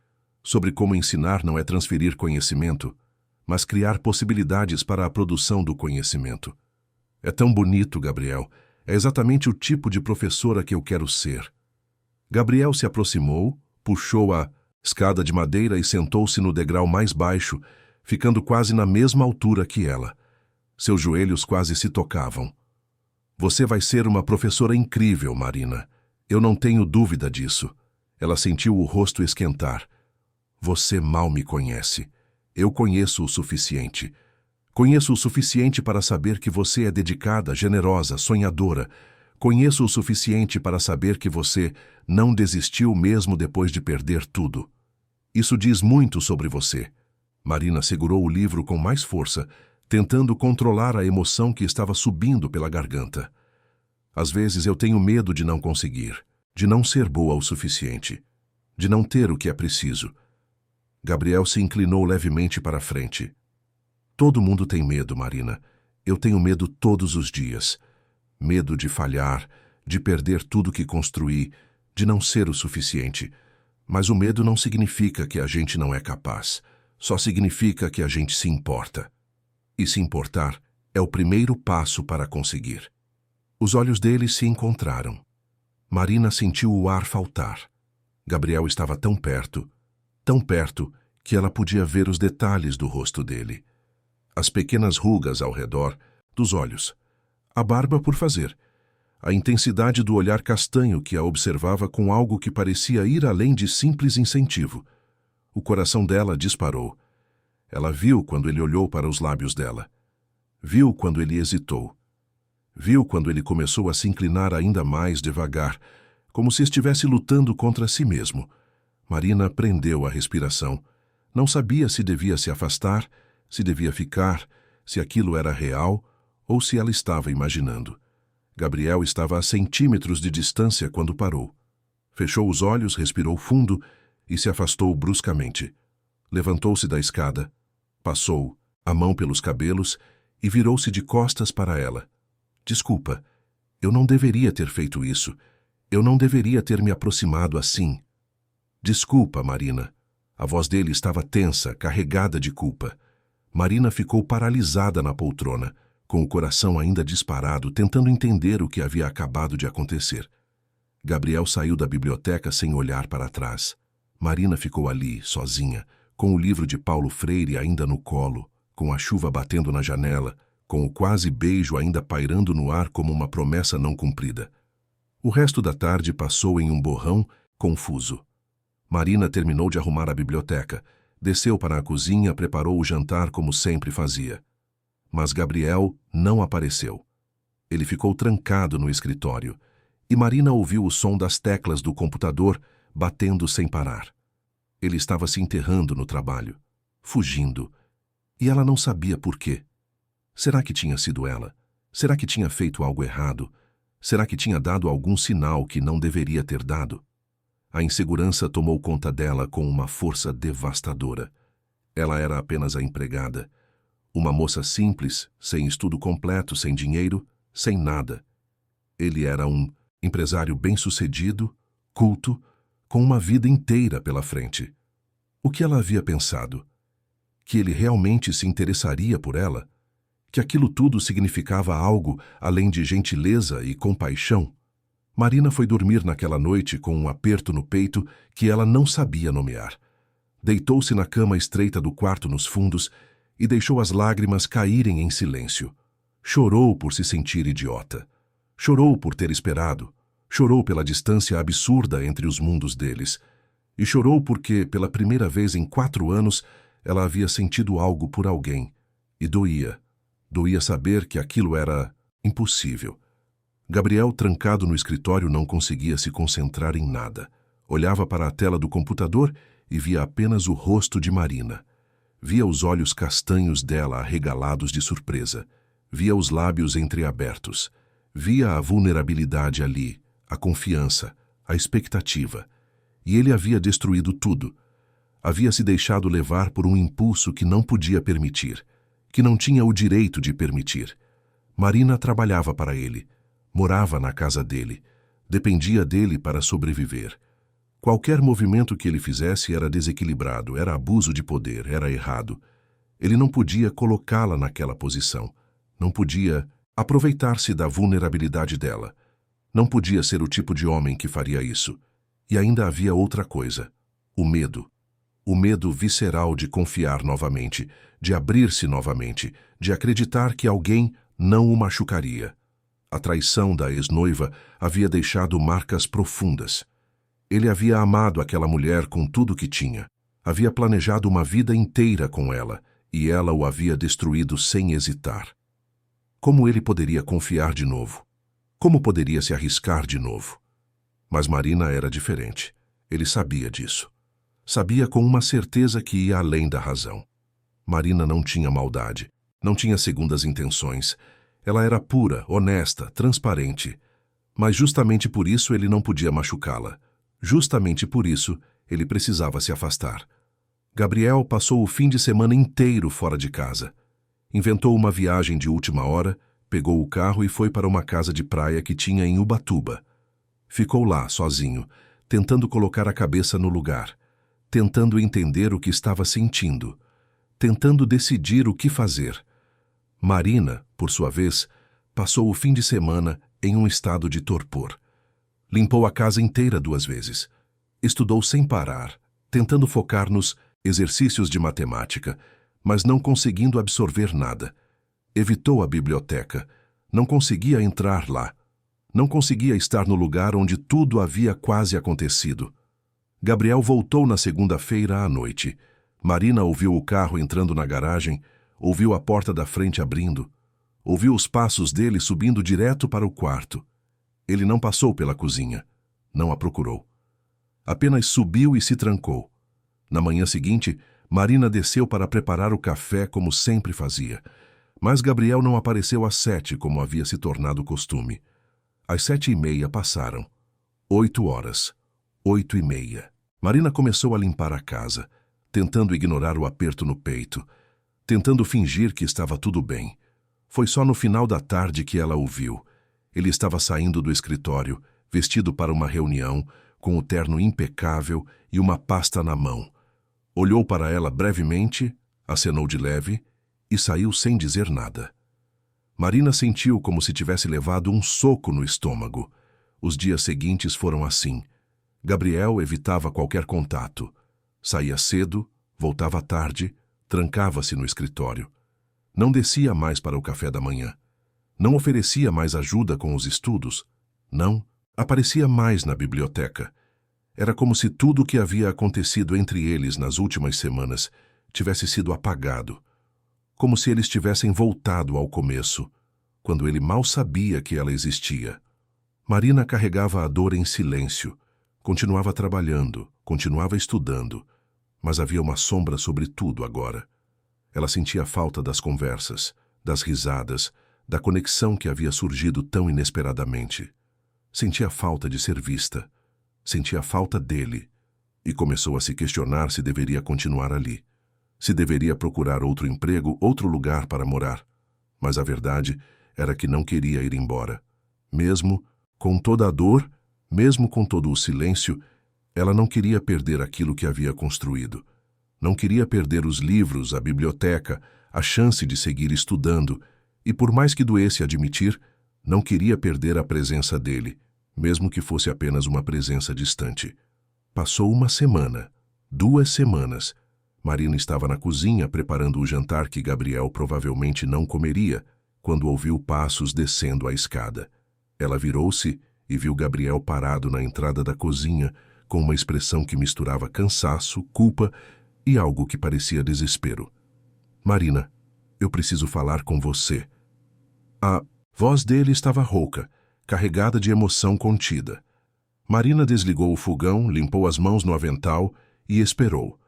sobre como ensinar não é transferir conhecimento, mas criar possibilidades para a produção do conhecimento. É tão bonito, Gabriel. É exatamente o tipo de professora que eu quero ser. Gabriel se aproximou, puxou a escada de madeira e sentou-se no degrau mais baixo, ficando quase na mesma altura que ela. Seus joelhos quase se tocavam. Você vai ser uma professora incrível, Marina. Eu não tenho dúvida disso. Ela sentiu o rosto esquentar. Você mal me conhece. Eu conheço o suficiente. Conheço o suficiente para saber que você é dedicada, generosa, sonhadora. Conheço o suficiente para saber que você não desistiu mesmo depois de perder tudo. Isso diz muito sobre você. Marina segurou o livro com mais força, tentando controlar a emoção que estava subindo pela garganta. Às vezes eu tenho medo de não conseguir, de não ser boa o suficiente, de não ter o que é preciso. Gabriel se inclinou levemente para a frente. Todo mundo tem medo, Marina. Eu tenho medo todos os dias. Medo de falhar, de perder tudo que construí, de não ser o suficiente. Mas o medo não significa que a gente não é capaz. Só significa que a gente se importa. E se importar é o primeiro passo para conseguir. Os olhos dele se encontraram. Marina sentiu o ar faltar. Gabriel estava tão perto que ela podia ver os detalhes do rosto dele. As pequenas rugas ao redor dos olhos. A barba por fazer. A intensidade do olhar castanho que a observava com algo que parecia ir além de simples incentivo. O coração dela disparou. Ela viu quando ele olhou para os lábios dela. Viu quando ele hesitou. Viu quando ele começou a se inclinar ainda mais devagar, como se estivesse lutando contra si mesmo. Marina prendeu a respiração. Não sabia se devia se afastar, se devia ficar, se aquilo era real ou se ela estava imaginando. Gabriel estava a centímetros de distância quando parou. Fechou os olhos, respirou fundo e se afastou bruscamente. Levantou-se da escada, passou a mão pelos cabelos e virou-se de costas para ela. Desculpa, eu não deveria ter feito isso. Eu não deveria ter me aproximado assim. Desculpa, Marina. A voz dele estava tensa, carregada de culpa. Marina ficou paralisada na poltrona, com o coração ainda disparado, tentando entender o que havia acabado de acontecer. Gabriel saiu da biblioteca sem olhar para trás. Marina ficou ali, sozinha, com o livro de Paulo Freire ainda no colo, com a chuva batendo na janela, com o quase beijo ainda pairando no ar como uma promessa não cumprida. O resto da tarde passou em um borrão confuso. Marina terminou de arrumar a biblioteca, desceu para a cozinha, preparou o jantar como sempre fazia. Mas Gabriel não apareceu. Ele ficou trancado no escritório, e Marina ouviu o som das teclas do computador batendo sem parar. Ele estava se enterrando no trabalho, fugindo, e ela não sabia por quê. Será que tinha sido ela? Será que tinha feito algo errado? Será que tinha dado algum sinal que não deveria ter dado? A insegurança tomou conta dela com uma força devastadora. Ela era apenas a empregada. Uma moça simples, sem estudo completo, sem dinheiro, sem nada. Ele era um empresário bem-sucedido, culto, com uma vida inteira pela frente. O que ela havia pensado? Que ele realmente se interessaria por ela? Que aquilo tudo significava algo além de gentileza e compaixão? Marina foi dormir naquela noite com um aperto no peito que ela não sabia nomear. Deitou-se na cama estreita do quarto nos fundos e deixou as lágrimas caírem em silêncio. Chorou por se sentir idiota. Chorou por ter esperado. Chorou pela distância absurda entre os mundos deles. E chorou porque, pela primeira vez em 4 anos, ela havia sentido algo por alguém. E doía. Doía saber que aquilo era impossível. Gabriel, trancado no escritório, não conseguia se concentrar em nada. Olhava para a tela do computador e via apenas o rosto de Marina. Via os olhos castanhos dela arregalados de surpresa. Via os lábios entreabertos. Via a vulnerabilidade ali, a confiança, a expectativa. E ele havia destruído tudo. Havia se deixado levar por um impulso que não podia permitir, que não tinha o direito de permitir. Marina trabalhava para ele, morava na casa dele, dependia dele para sobreviver. Qualquer movimento que ele fizesse era desequilibrado, era abuso de poder, era errado. Ele não podia colocá-la naquela posição, não podia aproveitar-se da vulnerabilidade dela. Não podia ser o tipo de homem que faria isso. E ainda havia outra coisa, o medo. O medo visceral de confiar novamente, de abrir-se novamente, de acreditar que alguém não o machucaria. A traição da ex-noiva havia deixado marcas profundas. Ele havia amado aquela mulher com tudo o que tinha. Havia planejado uma vida inteira com ela, e ela o havia destruído sem hesitar. Como ele poderia confiar de novo? Como poderia se arriscar de novo? Mas Marina era diferente. Ele sabia disso. Sabia com uma certeza que ia além da razão. Marina não tinha maldade, não tinha segundas intenções. Ela era pura, honesta, transparente. Mas justamente por isso ele não podia machucá-la. Justamente por isso ele precisava se afastar. Gabriel passou o fim de semana inteiro fora de casa. Inventou uma viagem de última hora, pegou o carro e foi para uma casa de praia que tinha em Ubatuba. Ficou lá, sozinho, tentando colocar a cabeça no lugar, tentando entender o que estava sentindo, tentando decidir o que fazer. Marina, por sua vez, passou o fim de semana em um estado de torpor. Limpou a casa inteira 2 vezes. Estudou sem parar, tentando focar nos exercícios de matemática, mas não conseguindo absorver nada. Evitou a biblioteca. Não conseguia entrar lá. Não conseguia estar no lugar onde tudo havia quase acontecido. Gabriel voltou na segunda-feira à noite. Marina ouviu o carro entrando na garagem, ouviu a porta da frente abrindo, ouviu os passos dele subindo direto para o quarto. Ele não passou pela cozinha, não a procurou. Apenas subiu e se trancou. Na manhã seguinte, Marina desceu para preparar o café como sempre fazia. Mas Gabriel não apareceu às 7, como havia se tornado costume. Às 7:30 passaram. 8 horas. 8:30. Marina começou a limpar a casa, tentando ignorar o aperto no peito, tentando fingir que estava tudo bem. Foi só no final da tarde que ela o viu. Ele estava saindo do escritório, vestido para uma reunião, com o terno impecável e uma pasta na mão. Olhou para ela brevemente, acenou de leve e saiu sem dizer nada. Marina sentiu como se tivesse levado um soco no estômago. Os dias seguintes foram assim. Gabriel evitava qualquer contato. Saía cedo, voltava tarde, trancava-se no escritório. Não descia mais para o café da manhã. Não oferecia mais ajuda com os estudos. Não aparecia mais na biblioteca. Era como se tudo o que havia acontecido entre eles nas últimas semanas tivesse sido apagado. Como se eles tivessem voltado ao começo, quando ele mal sabia que ela existia. Marina carregava a dor em silêncio. Continuava trabalhando, continuava estudando, mas havia uma sombra sobre tudo agora. Ela sentia falta das conversas, das risadas, da conexão que havia surgido tão inesperadamente. Sentia falta de ser vista. Sentia falta dele. E começou a se questionar se deveria continuar ali. Se deveria procurar outro emprego, outro lugar para morar. Mas a verdade era que não queria ir embora. Mesmo com toda a dor, mesmo com todo o silêncio, ela não queria perder aquilo que havia construído. Não queria perder os livros, a biblioteca, a chance de seguir estudando, e por mais que doesse admitir, não queria perder a presença dele, mesmo que fosse apenas uma presença distante. Passou uma semana, 2 semanas. Marina estava na cozinha preparando o jantar que Gabriel provavelmente não comeria, quando ouviu passos descendo a escada. Ela virou-se e viu Gabriel parado na entrada da cozinha, com uma expressão que misturava cansaço, culpa e algo que parecia desespero. "Marina, eu preciso falar com você." A voz dele estava rouca, carregada de emoção contida. Marina desligou o fogão, limpou as mãos no avental e esperou.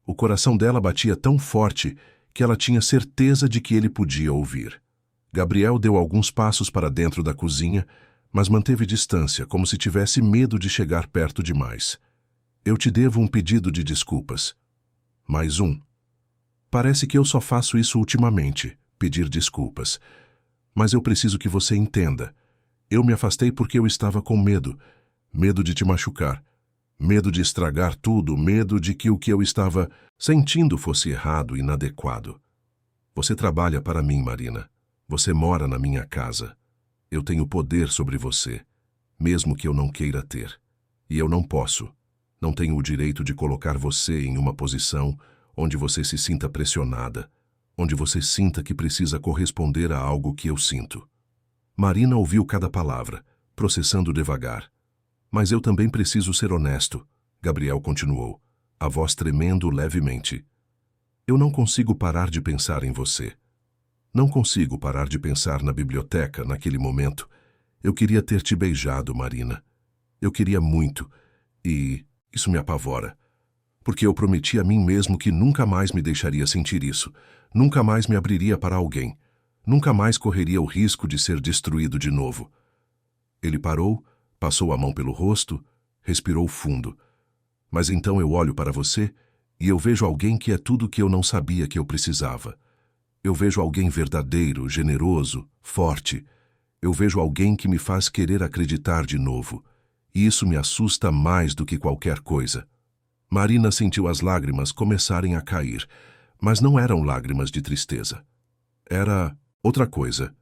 O coração dela batia tão forte que ela tinha certeza de que ele podia ouvir. Gabriel deu alguns passos para dentro da cozinha, mas manteve distância, como se tivesse medo de chegar perto demais. Eu te devo um pedido de desculpas. Mais um. Parece que eu só faço isso ultimamente, pedir desculpas. Mas eu preciso que você entenda. Eu me afastei porque eu estava com medo. Medo de te machucar. Medo de estragar tudo, medo de que o que eu estava sentindo fosse errado e inadequado. Você trabalha para mim, Marina. Você mora na minha casa. Eu tenho poder sobre você, mesmo que eu não queira ter. E eu não posso. Não tenho o direito de colocar você em uma posição onde você se sinta pressionada, onde você sinta que precisa corresponder a algo que eu sinto. Marina ouviu cada palavra, processando devagar. Mas eu também preciso ser honesto, Gabriel continuou, a voz tremendo levemente. Eu não consigo parar de pensar em você. Não consigo parar de pensar na biblioteca naquele momento. Eu queria ter te beijado, Marina. Eu queria muito, e isso me apavora. Porque eu prometi a mim mesmo que nunca mais me deixaria sentir isso, nunca mais me abriria para alguém, nunca mais correria o risco de ser destruído de novo. Ele parou, passou a mão pelo rosto, respirou fundo. Mas então eu olho para você e eu vejo alguém que é tudo o que eu não sabia que eu precisava. Eu vejo alguém verdadeiro, generoso, forte. Eu vejo alguém que me faz querer acreditar de novo. E isso me assusta mais do que qualquer coisa. Marina sentiu as lágrimas começarem a cair, mas não eram lágrimas de tristeza. Era outra coisa.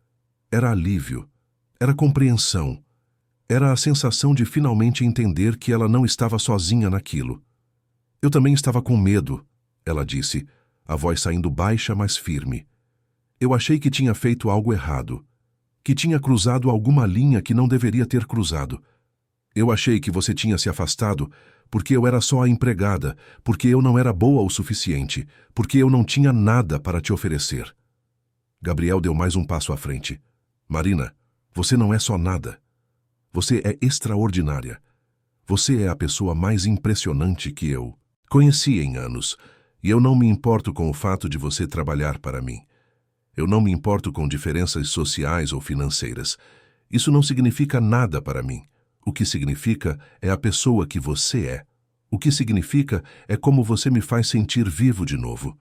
Era alívio. Era compreensão. Era a sensação de finalmente entender que ela não estava sozinha naquilo. Eu também estava com medo, ela disse, a voz saindo baixa, mas firme. Eu achei que tinha feito algo errado, que tinha cruzado alguma linha que não deveria ter cruzado. Eu achei que você tinha se afastado porque eu era só a empregada, porque eu não era boa o suficiente, porque eu não tinha nada para te oferecer. Gabriel deu mais um passo à frente. Marina, você não é só nada. Você é extraordinária. Você é a pessoa mais impressionante que eu conheci em anos, e eu não me importo com o fato de você trabalhar para mim. Eu não me importo com diferenças sociais ou financeiras. Isso não significa nada para mim. O que significa é a pessoa que você é. O que significa é como você me faz sentir vivo de novo.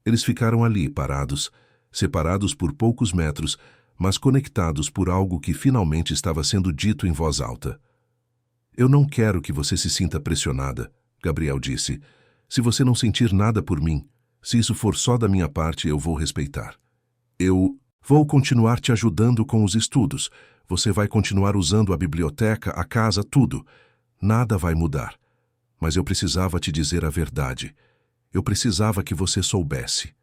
Eles ficaram ali, parados, separados por poucos metros, mas conectados por algo que finalmente estava sendo dito em voz alta. Eu não quero que você se sinta pressionada, Gabriel disse. Se você não sentir nada por mim, se isso for só da minha parte, eu vou respeitar. Eu vou continuar te ajudando com os estudos. Você vai continuar usando a biblioteca, a casa, tudo. Nada vai mudar. Mas eu precisava te dizer a verdade. Eu precisava que você soubesse.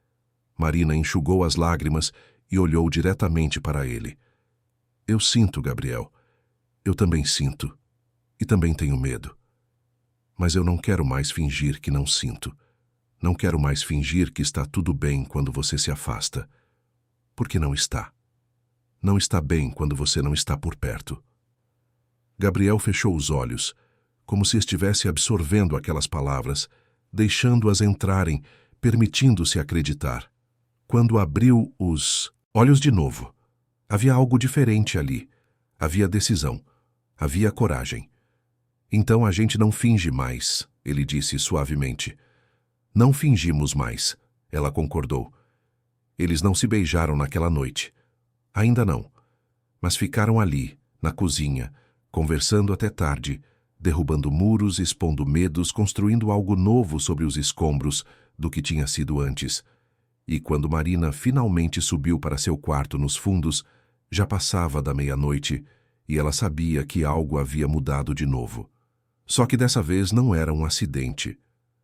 Marina enxugou as lágrimas e olhou diretamente para ele. Eu sinto, Gabriel. Eu também sinto. E também tenho medo. Mas eu não quero mais fingir que não sinto. Não quero mais fingir que está tudo bem quando você se afasta. Porque não está. Não está bem quando você não está por perto. Gabriel fechou os olhos, como se estivesse absorvendo aquelas palavras, deixando-as entrarem, permitindo-se acreditar. Quando abriu os olhos de novo, havia algo diferente ali. Havia decisão. Havia coragem. Então a gente não finge mais, ele disse suavemente. Não fingimos mais, ela concordou. Eles não se beijaram naquela noite. Ainda não. Mas ficaram ali, na cozinha, conversando até tarde, derrubando muros, expondo medos, construindo algo novo sobre os escombros do que tinha sido antes. E quando Marina finalmente subiu para seu quarto nos fundos, já passava da meia-noite e ela sabia que algo havia mudado de novo. Só que dessa vez não era um acidente,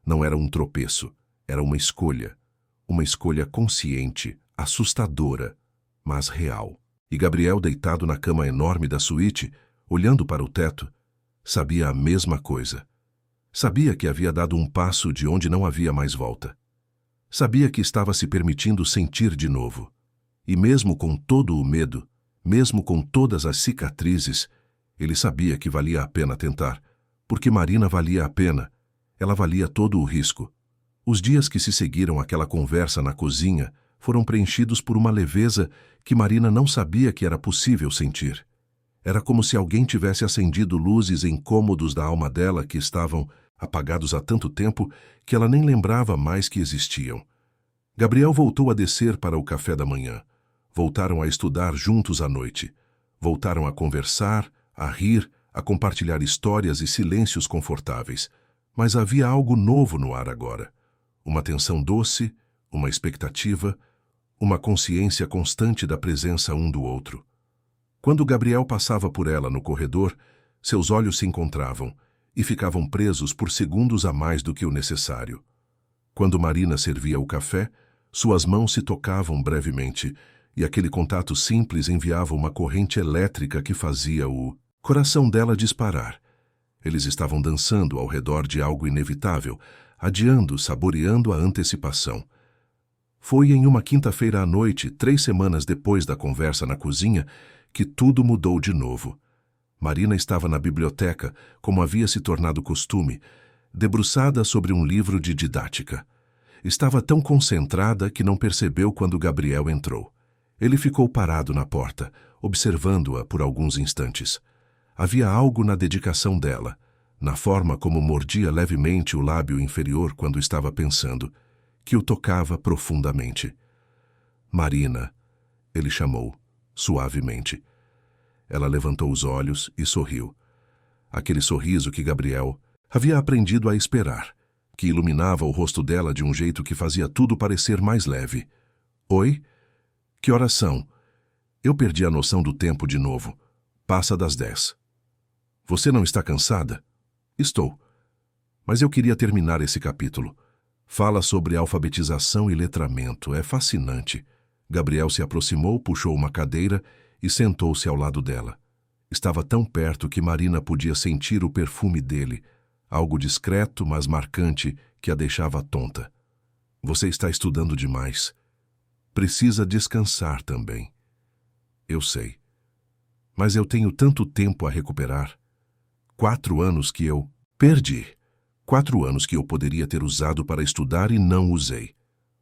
não era um tropeço, era uma escolha consciente, assustadora, mas real. E Gabriel, deitado na cama enorme da suíte, olhando para o teto, sabia a mesma coisa. Sabia que havia dado um passo de onde não havia mais volta. Sabia que estava se permitindo sentir de novo. E mesmo com todo o medo, mesmo com todas as cicatrizes, ele sabia que valia a pena tentar, porque Marina valia a pena. Ela valia todo o risco. Os dias que se seguiram àquela conversa na cozinha foram preenchidos por uma leveza que Marina não sabia que era possível sentir. Era como se alguém tivesse acendido luzes em cômodos da alma dela que estavam apagados há tanto tempo que ela nem lembrava mais que existiam. Gabriel voltou a descer para o café da manhã. Voltaram a estudar juntos à noite. Voltaram a conversar, a rir, a compartilhar histórias e silêncios confortáveis. Mas havia algo novo no ar agora. Uma tensão doce, uma expectativa, uma consciência constante da presença um do outro. Quando Gabriel passava por ela no corredor, seus olhos se encontravam e ficavam presos por segundos a mais do que o necessário. Quando Marina servia o café, suas mãos se tocavam brevemente e aquele contato simples enviava uma corrente elétrica que fazia o coração dela disparar. Eles estavam dançando ao redor de algo inevitável, adiando, saboreando a antecipação. Foi em uma quinta-feira à noite, 3 semanas depois da conversa na cozinha, que tudo mudou de novo. Marina estava na biblioteca, como havia se tornado costume, debruçada sobre um livro de didática. Estava tão concentrada que não percebeu quando Gabriel entrou. Ele ficou parado na porta, observando-a por alguns instantes. Havia algo na dedicação dela, na forma como mordia levemente o lábio inferior quando estava pensando, que o tocava profundamente. Marina, ele chamou, suavemente. Ela levantou os olhos e sorriu. Aquele sorriso que Gabriel havia aprendido a esperar, que iluminava o rosto dela de um jeito que fazia tudo parecer mais leve. Oi? Que horas são? Eu perdi a noção do tempo de novo. Passa das 10. Você não está cansada? Estou. Mas eu queria terminar esse capítulo. Fala sobre alfabetização e letramento. É fascinante. Gabriel se aproximou, puxou uma cadeira e sentou-se ao lado dela. Estava tão perto que Marina podia sentir o perfume dele, algo discreto, mas marcante, que a deixava tonta. Você está estudando demais. Precisa descansar também. Eu sei. Mas eu tenho tanto tempo a recuperar. 4 anos que eu perdi. 4 anos que eu poderia ter usado para estudar e não usei.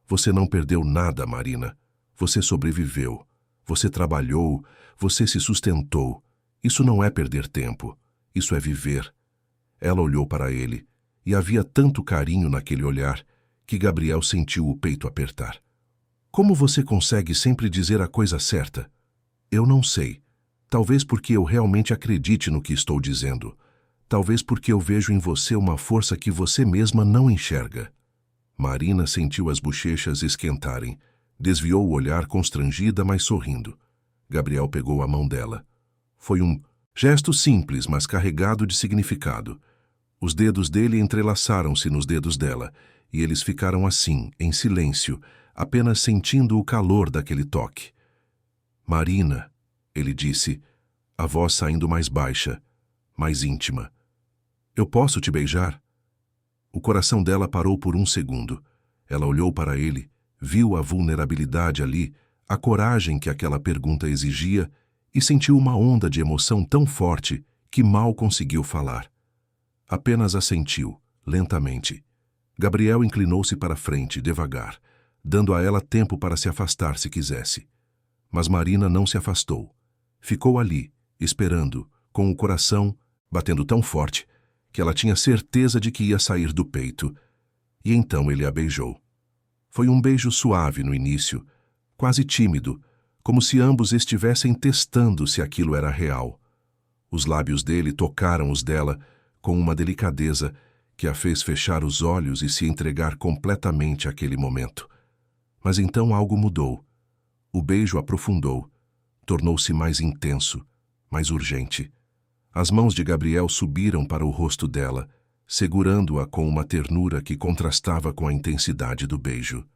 Você não perdeu nada, Marina. Você sobreviveu. Você trabalhou. Você se sustentou. Isso não é perder tempo. Isso é viver. Ela olhou para ele, e havia tanto carinho naquele olhar que Gabriel sentiu o peito apertar. Como você consegue sempre dizer a coisa certa? Eu não sei. Talvez porque eu realmente acredite no que estou dizendo. Talvez porque eu vejo em você uma força que você mesma não enxerga. Marina sentiu as bochechas esquentarem. Desviou o olhar constrangida, mas sorrindo. Gabriel pegou a mão dela. Foi um gesto simples, mas carregado de significado. Os dedos dele entrelaçaram-se nos dedos dela, e eles ficaram assim, em silêncio, apenas sentindo o calor daquele toque. Marina, ele disse, a voz saindo mais baixa, mais íntima. Eu posso te beijar? O coração dela parou por um segundo. Ela olhou para ele, viu a vulnerabilidade ali, a coragem que aquela pergunta exigia e sentiu uma onda de emoção tão forte que mal conseguiu falar. Apenas assentiu, lentamente. Gabriel inclinou-se para frente, devagar, dando a ela tempo para se afastar se quisesse. Mas Marina não se afastou. Ficou ali, esperando, com o coração batendo tão forte que ela tinha certeza de que ia sair do peito. E então ele a beijou. Foi um beijo suave no início, quase tímido, como se ambos estivessem testando se aquilo era real. Os lábios dele tocaram os dela com uma delicadeza que a fez fechar os olhos e se entregar completamente àquele momento. Mas então algo mudou. O beijo aprofundou, tornou-se mais intenso, mais urgente. As mãos de Gabriel subiram para o rosto dela, segurando-a com uma ternura que contrastava com a intensidade do beijo.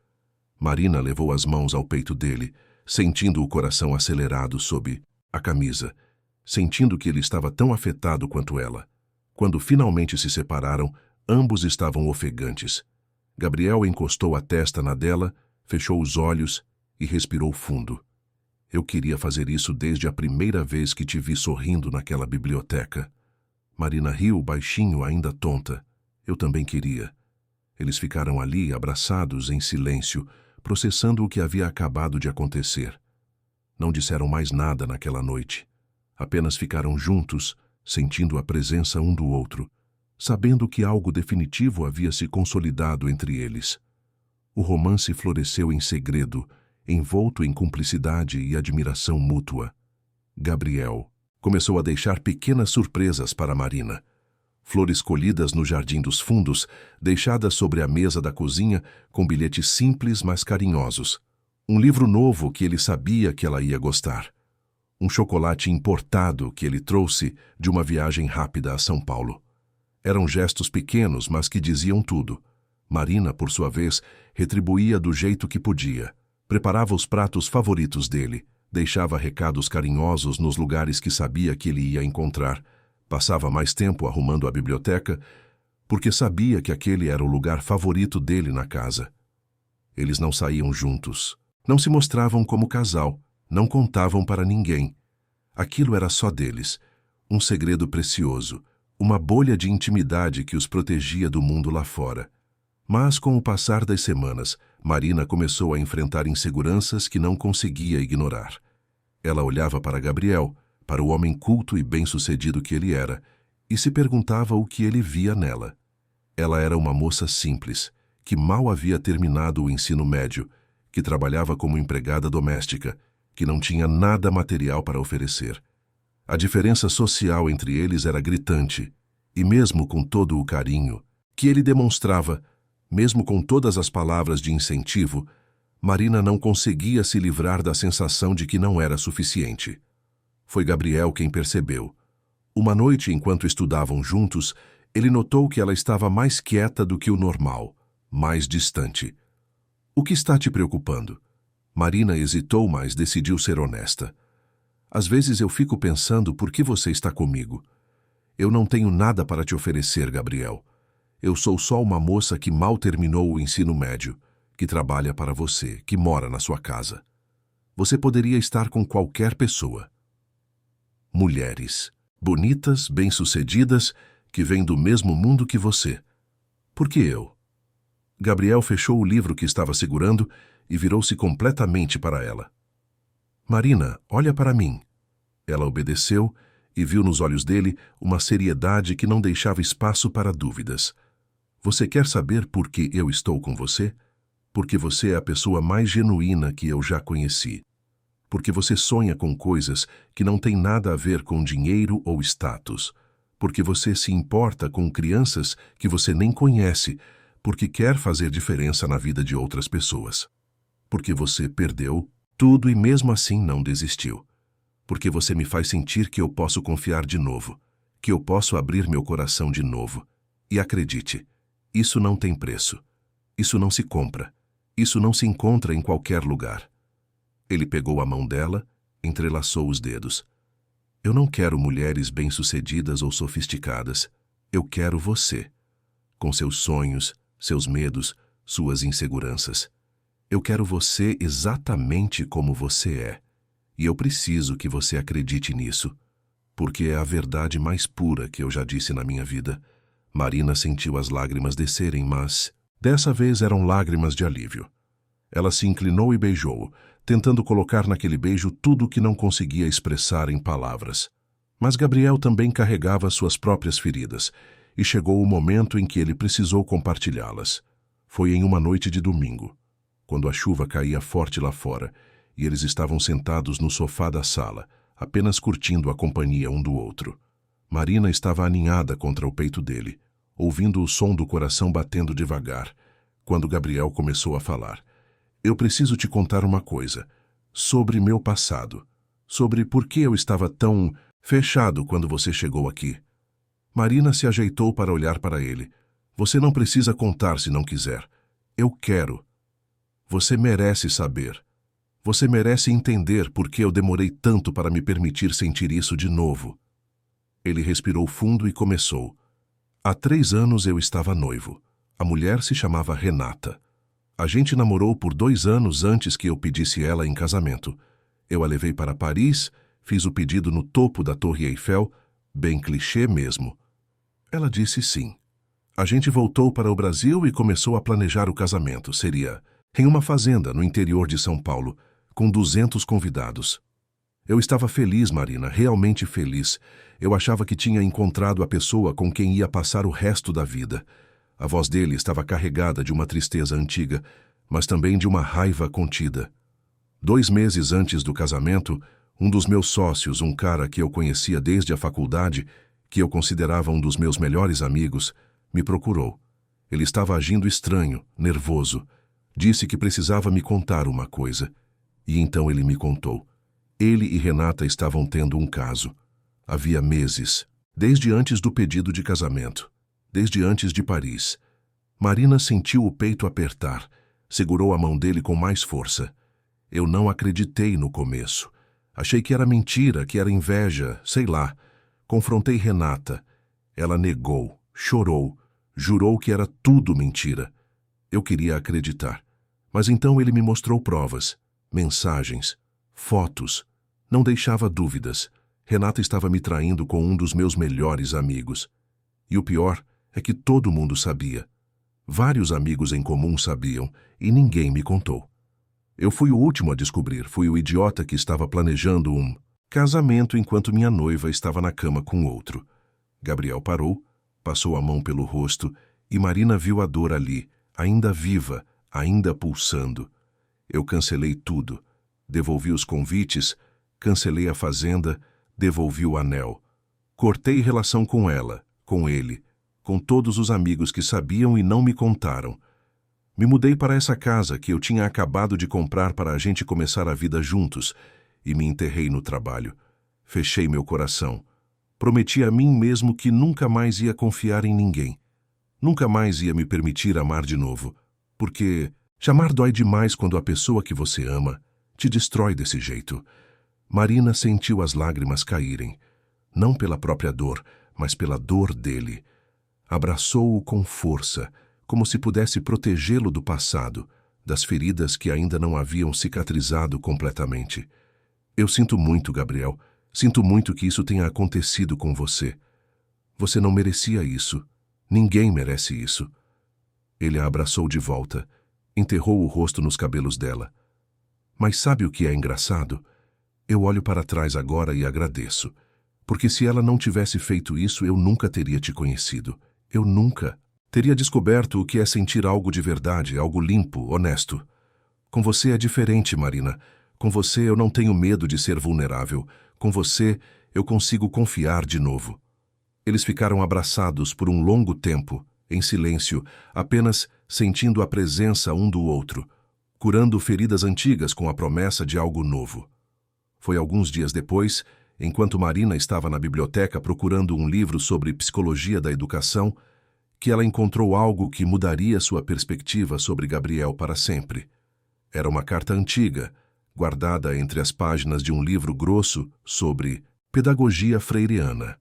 Marina levou as mãos ao peito dele, sentindo o coração acelerado sob a camisa, sentindo que ele estava tão afetado quanto ela. Quando finalmente se separaram, ambos estavam ofegantes. Gabriel encostou a testa na dela, fechou os olhos e respirou fundo. Eu queria fazer isso desde a primeira vez que te vi sorrindo naquela biblioteca. Marina riu baixinho, ainda tonta. Eu também queria. Eles ficaram ali, abraçados, em silêncio, processando o que havia acabado de acontecer. Não disseram mais nada naquela noite. Apenas ficaram juntos, sentindo a presença um do outro, sabendo que algo definitivo havia se consolidado entre eles. O romance floresceu em segredo, envolto em cumplicidade e admiração mútua. Gabriel começou a deixar pequenas surpresas para Marina. Flores colhidas no jardim dos fundos, deixadas sobre a mesa da cozinha com bilhetes simples, mas carinhosos. Um livro novo que ele sabia que ela ia gostar. Um chocolate importado que ele trouxe de uma viagem rápida a São Paulo. Eram gestos pequenos, mas que diziam tudo. Marina, por sua vez, retribuía do jeito que podia. Preparava os pratos favoritos dele, deixava recados carinhosos nos lugares que sabia que ele ia encontrar. Passava mais tempo arrumando a biblioteca, porque sabia que aquele era o lugar favorito dele na casa. Eles não saíam juntos, não se mostravam como casal, não contavam para ninguém. Aquilo era só deles, um segredo precioso, uma bolha de intimidade que os protegia do mundo lá fora. Mas, com o passar das semanas, Marina começou a enfrentar inseguranças que não conseguia ignorar. Ela olhava para Gabriel, para o homem culto e bem-sucedido que ele era, e se perguntava o que ele via nela. Ela era uma moça simples, que mal havia terminado o ensino médio, que trabalhava como empregada doméstica, que não tinha nada material para oferecer. A diferença social entre eles era gritante, e mesmo com todo o carinho que ele demonstrava, mesmo com todas as palavras de incentivo, Marina não conseguia se livrar da sensação de que não era suficiente. Foi Gabriel quem percebeu. Uma noite, enquanto estudavam juntos, ele notou que ela estava mais quieta do que o normal, mais distante. "O que está te preocupando?" Marina hesitou, mas decidiu ser honesta. "Às vezes eu fico pensando por que você está comigo. Eu não tenho nada para te oferecer, Gabriel. Eu sou só uma moça que mal terminou o ensino médio, que trabalha para você, que mora na sua casa. Você poderia estar com qualquer pessoa. Mulheres, bonitas, bem-sucedidas, que vêm do mesmo mundo que você. Por que eu?" Gabriel fechou o livro que estava segurando e virou-se completamente para ela. "Marina, olha para mim." Ela obedeceu e viu nos olhos dele uma seriedade que não deixava espaço para dúvidas. "Você quer saber por que eu estou com você? Porque você é a pessoa mais genuína que eu já conheci. Porque você sonha com coisas que não têm nada a ver com dinheiro ou status. Porque você se importa com crianças que você nem conhece, porque quer fazer diferença na vida de outras pessoas. Porque você perdeu tudo e mesmo assim não desistiu. Porque você me faz sentir que eu posso confiar de novo, que eu posso abrir meu coração de novo. E acredite, isso não tem preço. Isso não se compra. Isso não se encontra em qualquer lugar." Ele pegou a mão dela, entrelaçou os dedos. "Eu não quero mulheres bem-sucedidas ou sofisticadas. Eu quero você. Com seus sonhos, seus medos, suas inseguranças. Eu quero você exatamente como você é. E eu preciso que você acredite nisso, porque é a verdade mais pura que eu já disse na minha vida." Marina sentiu as lágrimas descerem, mas dessa vez eram lágrimas de alívio. Ela se inclinou e beijou-o, tentando colocar naquele beijo tudo o que não conseguia expressar em palavras. Mas Gabriel também carregava suas próprias feridas, e chegou o momento em que ele precisou compartilhá-las. Foi em uma noite de domingo, quando a chuva caía forte lá fora, e eles estavam sentados no sofá da sala, apenas curtindo a companhia um do outro. Marina estava aninhada contra o peito dele, ouvindo o som do coração batendo devagar, quando Gabriel começou a falar. "Eu preciso te contar uma coisa, sobre meu passado, sobre por que eu estava tão fechado quando você chegou aqui." Marina se ajeitou para olhar para ele. "Você não precisa contar se não quiser. Eu quero. Você merece saber. Você merece entender por que eu demorei tanto para me permitir sentir isso de novo." Ele respirou fundo e começou. "Há 3 anos eu estava noivo. A mulher se chamava Renata. A gente namorou por 2 anos antes que eu pedisse ela em casamento. Eu a levei para Paris, fiz o pedido no topo da Torre Eiffel, bem clichê mesmo. Ela disse sim. A gente voltou para o Brasil e começou a planejar o casamento. Seria em uma fazenda no interior de São Paulo, com 200 convidados. Eu estava feliz, Marina, realmente feliz. Eu achava que tinha encontrado a pessoa com quem ia passar o resto da vida. A voz dele estava carregada de uma tristeza antiga, mas também de uma raiva contida. 2 meses antes do casamento, um dos meus sócios, um cara que eu conhecia desde a faculdade, que eu considerava um dos meus melhores amigos, me procurou. Ele estava agindo estranho, nervoso. Disse que precisava me contar uma coisa. E então ele me contou. Ele e Renata estavam tendo um caso. Havia meses, desde antes do pedido de casamento, desde antes de Paris. Marina sentiu o peito apertar, segurou a mão dele com mais força. Eu não acreditei no começo. Achei que era mentira, que era inveja, sei lá. Confrontei Renata. Ela negou, chorou, jurou que era tudo mentira. Eu queria acreditar. Mas então ele me mostrou provas, mensagens, fotos. Não deixava dúvidas. Renata estava me traindo com um dos meus melhores amigos. E o pior é que todo mundo sabia. Vários amigos em comum sabiam e ninguém me contou. Eu fui o último a descobrir, fui o idiota que estava planejando um casamento enquanto minha noiva estava na cama com outro. Gabriel parou, passou a mão pelo rosto e Marina viu a dor ali, ainda viva, ainda pulsando. Eu cancelei tudo. Devolvi os convites, cancelei a fazenda, devolvi o anel. Cortei relação com ela, com ele, com todos os amigos que sabiam e não me contaram. Me mudei para essa casa que eu tinha acabado de comprar para a gente começar a vida juntos e me enterrei no trabalho. Fechei meu coração. Prometi a mim mesmo que nunca mais ia confiar em ninguém. Nunca mais ia me permitir amar de novo, porque amar dói demais quando a pessoa que você ama te destrói desse jeito. Marina sentiu as lágrimas caírem, não pela própria dor, mas pela dor dele. Abraçou-o com força, como se pudesse protegê-lo do passado, das feridas que ainda não haviam cicatrizado completamente. Eu sinto muito, Gabriel. Sinto muito que isso tenha acontecido com você. Você não merecia isso. Ninguém merece isso. Ele a abraçou de volta, enterrou o rosto nos cabelos dela. Mas sabe o que é engraçado? Eu olho para trás agora e agradeço. Porque se ela não tivesse feito isso, eu nunca teria te conhecido. Eu nunca teria descoberto o que é sentir algo de verdade, algo limpo, honesto. Com você é diferente, Marina. Com você eu não tenho medo de ser vulnerável. Com você eu consigo confiar de novo. Eles ficaram abraçados por um longo tempo, em silêncio, apenas sentindo a presença um do outro, curando feridas antigas com a promessa de algo novo. Foi alguns dias depois, enquanto Marina estava na biblioteca procurando um livro sobre psicologia da educação, que ela encontrou algo que mudaria sua perspectiva sobre Gabriel para sempre. Era uma carta antiga, guardada entre as páginas de um livro grosso sobre pedagogia freiriana.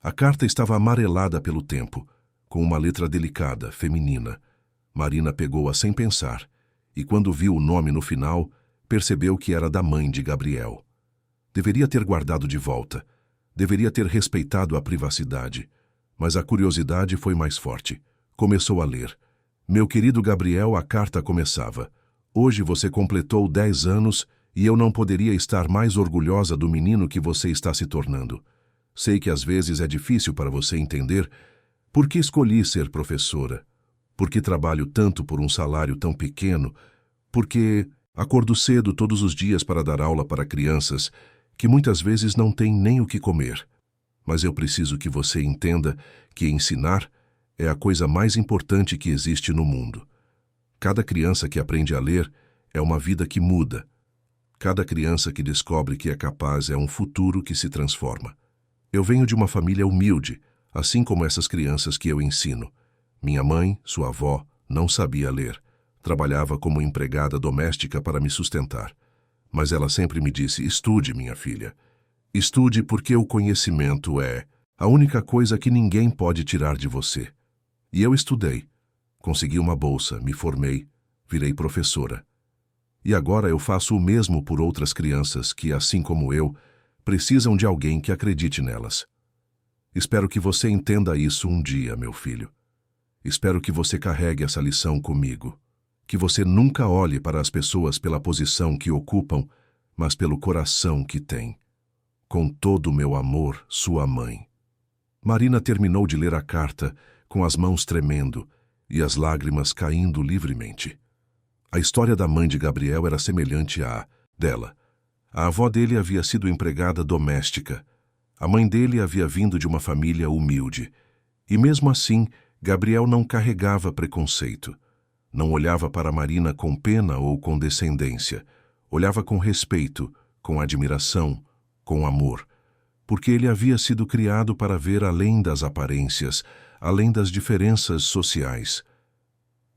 A carta estava amarelada pelo tempo, com uma letra delicada, feminina. Marina pegou-a sem pensar, e quando viu o nome no final, percebeu que era da mãe de Gabriel. Deveria ter guardado de volta. Deveria ter respeitado a privacidade. Mas a curiosidade foi mais forte. Começou a ler. Meu querido Gabriel, a carta começava. Hoje você completou 10 anos e eu não poderia estar mais orgulhosa do menino que você está se tornando. Sei que às vezes é difícil para você entender por que escolhi ser professora, por que trabalho tanto por um salário tão pequeno, porque acordo cedo todos os dias para dar aula para crianças que muitas vezes não têm nem o que comer. Mas eu preciso que você entenda que ensinar é a coisa mais importante que existe no mundo. Cada criança que aprende a ler é uma vida que muda. Cada criança que descobre que é capaz é um futuro que se transforma. Eu venho de uma família humilde, assim como essas crianças que eu ensino. Minha mãe, sua avó, não sabia ler. Trabalhava como empregada doméstica para me sustentar. Mas ela sempre me disse, estude, minha filha. Estude porque o conhecimento é a única coisa que ninguém pode tirar de você. E eu estudei. Consegui uma bolsa, me formei, virei professora. E agora eu faço o mesmo por outras crianças que, assim como eu, precisam de alguém que acredite nelas. Espero que você entenda isso um dia, meu filho. Espero que você carregue essa lição comigo. Que você nunca olhe para as pessoas pela posição que ocupam, mas pelo coração que têm. Com todo o meu amor, sua mãe. Marina terminou de ler a carta, com as mãos tremendo e as lágrimas caindo livremente. A história da mãe de Gabriel era semelhante à dela. A avó dele havia sido empregada doméstica. A mãe dele havia vindo de uma família humilde. E mesmo assim, Gabriel não carregava preconceito. Não olhava para Marina com pena ou condescendência. Olhava com respeito, com admiração, com amor. Porque ele havia sido criado para ver além das aparências, além das diferenças sociais.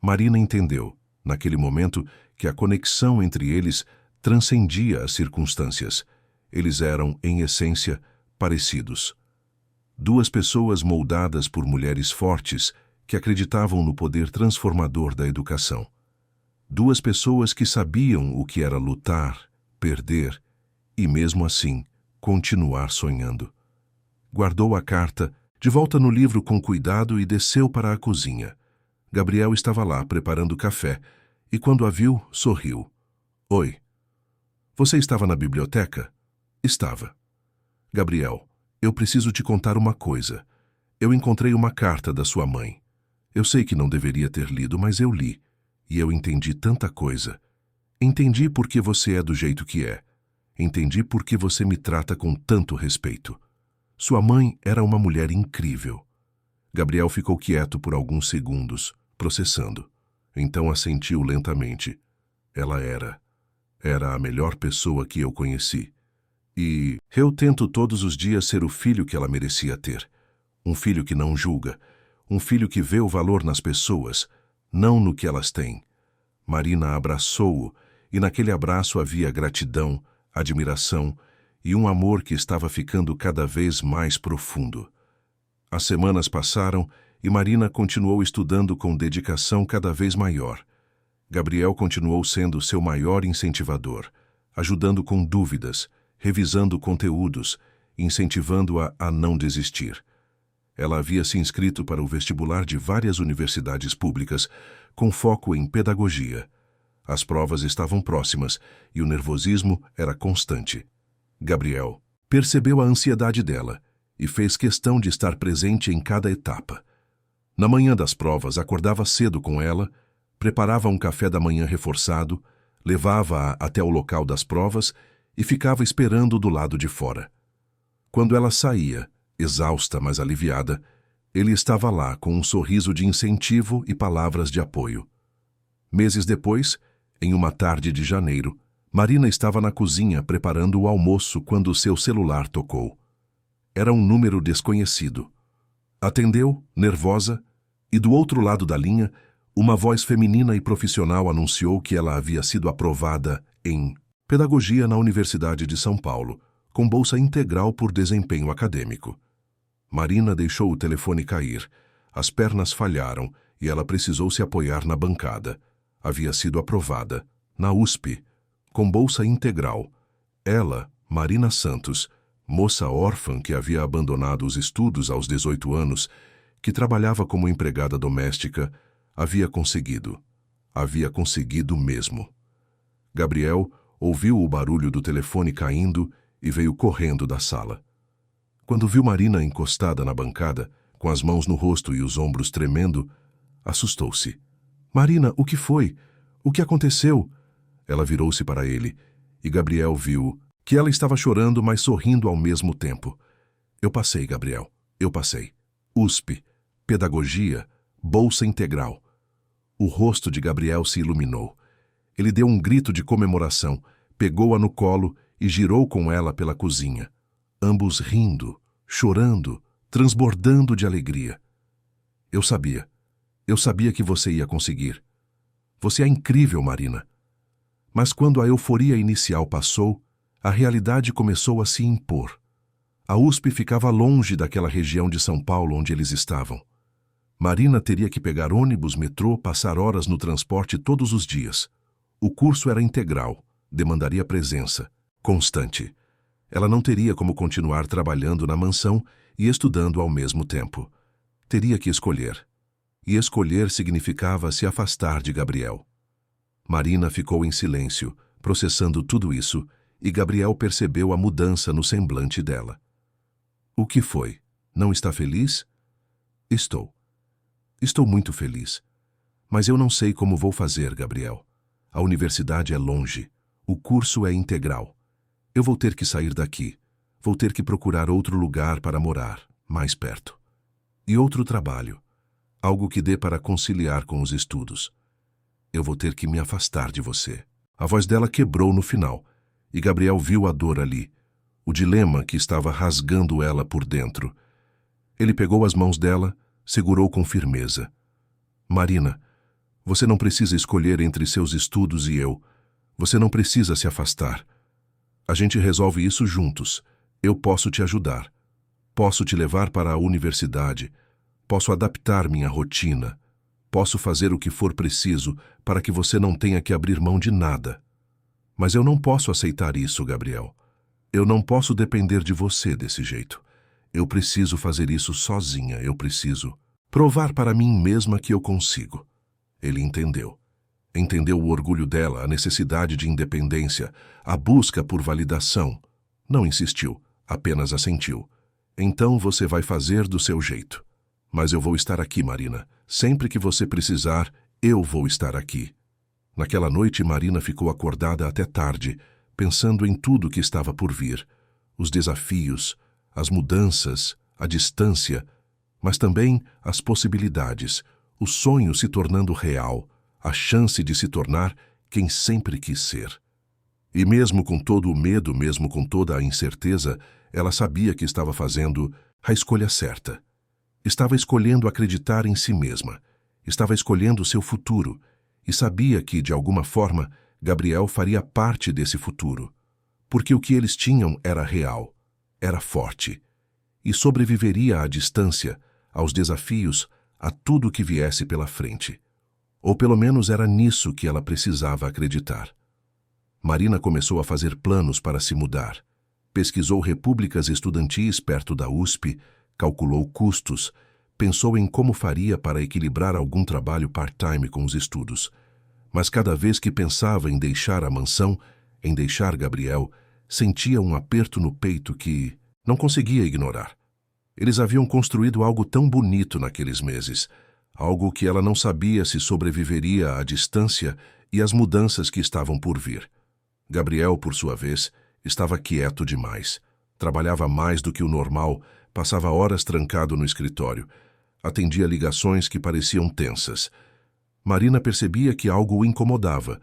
Marina entendeu, naquele momento, que a conexão entre eles transcendia as circunstâncias. Eles eram, em essência, parecidos. Duas pessoas moldadas por mulheres fortes que acreditavam no poder transformador da educação. Duas pessoas que sabiam o que era lutar, perder e, mesmo assim, continuar sonhando. Guardou a carta, de volta no livro com cuidado e desceu para a cozinha. Gabriel estava lá, preparando café, e quando a viu, sorriu. Oi. Você estava na biblioteca? Estava. Gabriel, eu preciso te contar uma coisa. Eu encontrei uma carta da sua mãe. Eu sei que não deveria ter lido, mas eu li. E eu entendi tanta coisa. Entendi por que você é do jeito que é. Entendi por que você me trata com tanto respeito. Sua mãe era uma mulher incrível. Gabriel ficou quieto por alguns segundos, processando. Então assentiu lentamente. Ela era a melhor pessoa que eu conheci. E eu tento todos os dias ser o filho que ela merecia ter. Um filho que não julga. Um filho que vê o valor nas pessoas, não no que elas têm. Marina abraçou-o, e naquele abraço havia gratidão, admiração e um amor que estava ficando cada vez mais profundo. As semanas passaram e Marina continuou estudando com dedicação cada vez maior. Gabriel continuou sendo seu maior incentivador, ajudando com dúvidas, revisando conteúdos, incentivando-a a não desistir. Ela havia se inscrito para o vestibular de várias universidades públicas, com foco em pedagogia. As provas estavam próximas e o nervosismo era constante. Gabriel percebeu a ansiedade dela e fez questão de estar presente em cada etapa. Na manhã das provas, acordava cedo com ela, preparava um café da manhã reforçado, levava-a até o local das provas e ficava esperando do lado de fora. Quando ela saía, exausta, mas aliviada, ele estava lá com um sorriso de incentivo e palavras de apoio. Meses depois, em uma tarde de janeiro, Marina estava na cozinha preparando o almoço quando seu celular tocou. Era um número desconhecido. Atendeu, nervosa, e do outro lado da linha, uma voz feminina e profissional anunciou que ela havia sido aprovada em pedagogia na Universidade de São Paulo, com bolsa integral por desempenho acadêmico. Marina deixou o telefone cair. As pernas falharam e ela precisou se apoiar na bancada. Havia sido aprovada, na USP, com bolsa integral. Ela, Marina Santos, moça órfã que havia abandonado os estudos aos 18 anos, que trabalhava como empregada doméstica, havia conseguido. Havia conseguido mesmo. Gabriel ouviu o barulho do telefone caindo e veio correndo da sala. Quando viu Marina encostada na bancada, com as mãos no rosto e os ombros tremendo, assustou-se. Marina, o que foi? O que aconteceu? Ela virou-se para ele, e Gabriel viu que ela estava chorando, mas sorrindo ao mesmo tempo. Eu passei, Gabriel, eu passei. USP, pedagogia, bolsa integral. O rosto de Gabriel se iluminou. Ele deu um grito de comemoração, pegou-a no colo e girou com ela pela cozinha. Ambos rindo, chorando, transbordando de alegria. Eu sabia que você ia conseguir. Você é incrível, Marina. Mas quando a euforia inicial passou, a realidade começou a se impor. A USP ficava longe daquela região de São Paulo onde eles estavam. Marina teria que pegar ônibus, metrô, passar horas no transporte todos os dias. O curso era integral, demandaria presença, constante. Ela não teria como continuar trabalhando na mansão e estudando ao mesmo tempo. Teria que escolher. e escolher significava se afastar de Gabriel. Marina ficou em silêncio, processando tudo isso, e Gabriel percebeu a mudança no semblante dela. O que foi? Não está feliz? Estou. Estou muito feliz. Mas eu não sei como vou fazer, Gabriel. A universidade é longe. O curso é integral. Eu vou ter que sair daqui. Vou ter que procurar outro lugar para morar, mais perto. E outro trabalho. Algo que dê para conciliar com os estudos. Eu vou ter que me afastar de você. A voz dela quebrou no final, e Gabriel viu a dor ali, o dilema que estava rasgando ela por dentro. Ele pegou as mãos dela, segurou com firmeza. Marina, você não precisa escolher entre seus estudos e eu. Você não precisa se afastar. A gente resolve isso juntos. Eu posso te ajudar. Posso te levar para a universidade. Posso adaptar minha rotina. Posso fazer o que for preciso para que você não tenha que abrir mão de nada. Mas eu não posso aceitar isso, Gabriel. Eu não posso depender de você desse jeito. Eu preciso fazer isso sozinha. Eu preciso provar para mim mesma que eu consigo. Ele entendeu. Entendeu o orgulho dela, a necessidade de independência, a busca por validação. Não insistiu, apenas assentiu. Então você vai fazer do seu jeito. Mas eu vou estar aqui, Marina. Sempre que você precisar, eu vou estar aqui. Naquela noite, Marina ficou acordada até tarde, pensando em tudo que estava por vir. Os desafios, as mudanças, a distância, mas também as possibilidades, o sonho se tornando real, a chance de se tornar quem sempre quis ser. E mesmo com todo o medo, mesmo com toda a incerteza, ela sabia que estava fazendo a escolha certa. Estava escolhendo acreditar em si mesma. Estava escolhendo o seu futuro. E sabia que, de alguma forma, Gabriel faria parte desse futuro. Porque o que eles tinham era real, era forte. E sobreviveria à distância, aos desafios, a tudo que viesse pela frente. Ou pelo menos era nisso que ela precisava acreditar. Marina começou a fazer planos para se mudar. Pesquisou repúblicas estudantis perto da USP, calculou custos, pensou em como faria para equilibrar algum trabalho part-time com os estudos. Mas cada vez que pensava em deixar a mansão, em deixar Gabriel, sentia um aperto no peito que não conseguia ignorar. Eles haviam construído algo tão bonito naqueles meses, algo que ela não sabia se sobreviveria à distância e às mudanças que estavam por vir. Gabriel, por sua vez, estava quieto demais. Trabalhava mais do que o normal, passava horas trancado no escritório. Atendia ligações que pareciam tensas. Marina percebia que algo o incomodava,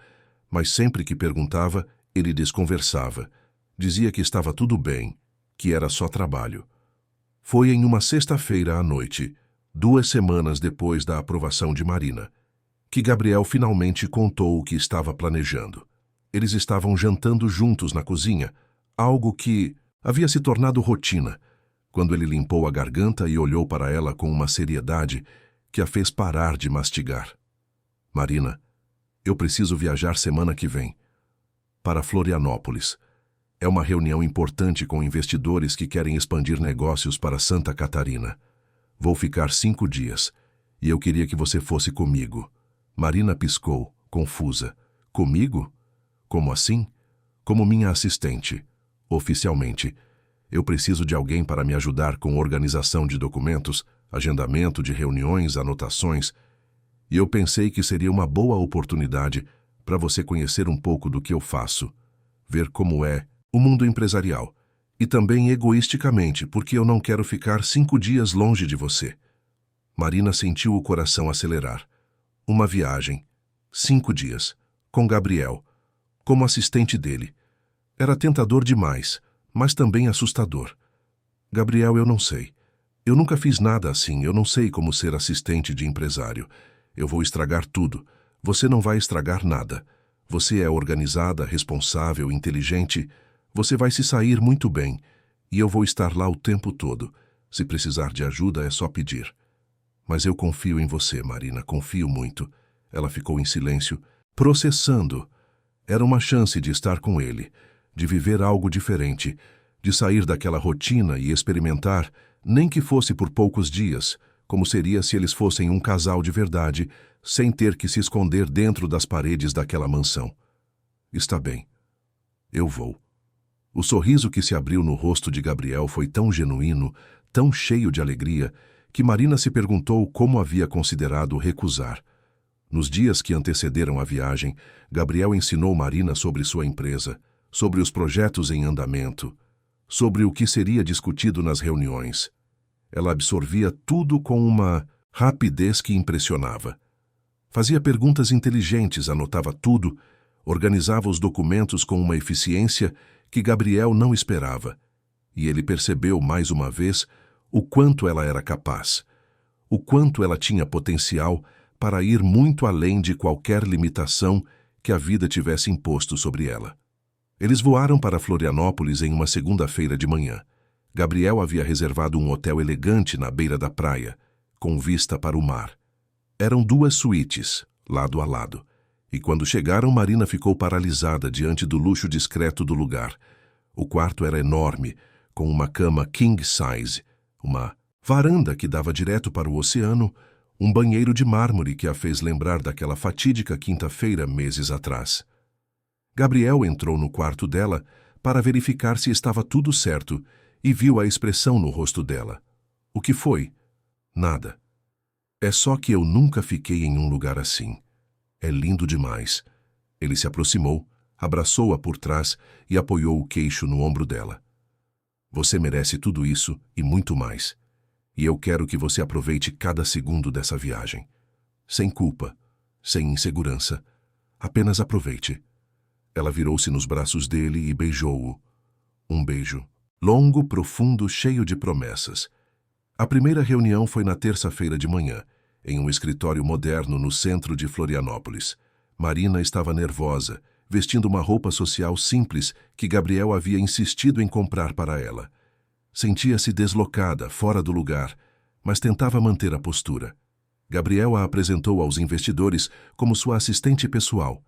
mas sempre que perguntava, ele desconversava. Dizia que estava tudo bem, que era só trabalho. Foi em uma sexta-feira à noite, 2 semanas depois da aprovação de Marina, que Gabriel finalmente contou o que estava planejando. Eles estavam jantando juntos na cozinha, algo que havia se tornado rotina, quando ele limpou a garganta e olhou para ela com uma seriedade que a fez parar de mastigar. Marina, eu preciso viajar semana que vem. Para Florianópolis. É uma reunião importante com investidores que querem expandir negócios para Santa Catarina. Vou ficar 5 dias, e eu queria que você fosse comigo. Marina piscou, confusa. Comigo? Como assim? Como minha assistente. Oficialmente. Eu preciso de alguém para me ajudar com organização de documentos, agendamento de reuniões, anotações. E eu pensei que seria uma boa oportunidade para você conhecer um pouco do que eu faço, ver como é o mundo empresarial. E também egoisticamente, porque eu não quero ficar 5 dias longe de você. Marina sentiu o coração acelerar. Uma viagem. 5 dias. Com Gabriel. Como assistente dele. Era tentador demais, mas também assustador. Gabriel, eu não sei. Eu nunca fiz nada assim, eu não sei como ser assistente de empresário. Eu vou estragar tudo. Você não vai estragar nada. Você é organizada, responsável, inteligente. Você vai se sair muito bem. E eu vou estar lá o tempo todo. Se precisar de ajuda, é só pedir. Mas eu confio em você, Marina, confio muito. Ela ficou em silêncio, processando. Era uma chance de estar com ele, de viver algo diferente, de sair daquela rotina e experimentar, nem que fosse por poucos dias, como seria se eles fossem um casal de verdade, sem ter que se esconder dentro das paredes daquela mansão. Está bem. Eu vou. O sorriso que se abriu no rosto de Gabriel foi tão genuíno, tão cheio de alegria, que Marina se perguntou como havia considerado recusar. Nos dias que antecederam a viagem, Gabriel ensinou Marina sobre sua empresa, sobre os projetos em andamento, sobre o que seria discutido nas reuniões. Ela absorvia tudo com uma rapidez que impressionava. Fazia perguntas inteligentes, anotava tudo, organizava os documentos com uma eficiência que Gabriel não esperava. E ele percebeu mais uma vez o quanto ela era capaz, o quanto ela tinha potencial para ir muito além de qualquer limitação que a vida tivesse imposto sobre ela. Eles voaram para Florianópolis em uma segunda-feira de manhã. Gabriel havia reservado um hotel elegante na beira da praia, com vista para o mar. Eram 2 suítes, lado a lado, e quando chegaram, Marina ficou paralisada diante do luxo discreto do lugar. O quarto era enorme, com uma cama king size, uma varanda que dava direto para o oceano, um banheiro de mármore que a fez lembrar daquela fatídica quinta-feira meses atrás. Gabriel entrou no quarto dela para verificar se estava tudo certo e viu a expressão no rosto dela. O que foi? Nada. É só que eu nunca fiquei em um lugar assim. É lindo demais. Ele se aproximou, abraçou-a por trás e apoiou o queixo no ombro dela. Você merece tudo isso e muito mais. E eu quero que você aproveite cada segundo dessa viagem. Sem culpa, sem insegurança. Apenas aproveite. Ela virou-se nos braços dele e beijou-o. Um beijo. Longo, profundo, cheio de promessas. A primeira reunião foi na terça-feira de manhã, em um escritório moderno no centro de Florianópolis. Marina estava nervosa, vestindo uma roupa social simples que Gabriel havia insistido em comprar para ela. Sentia-se deslocada, fora do lugar, mas tentava manter a postura. Gabriel a apresentou aos investidores como sua assistente pessoal,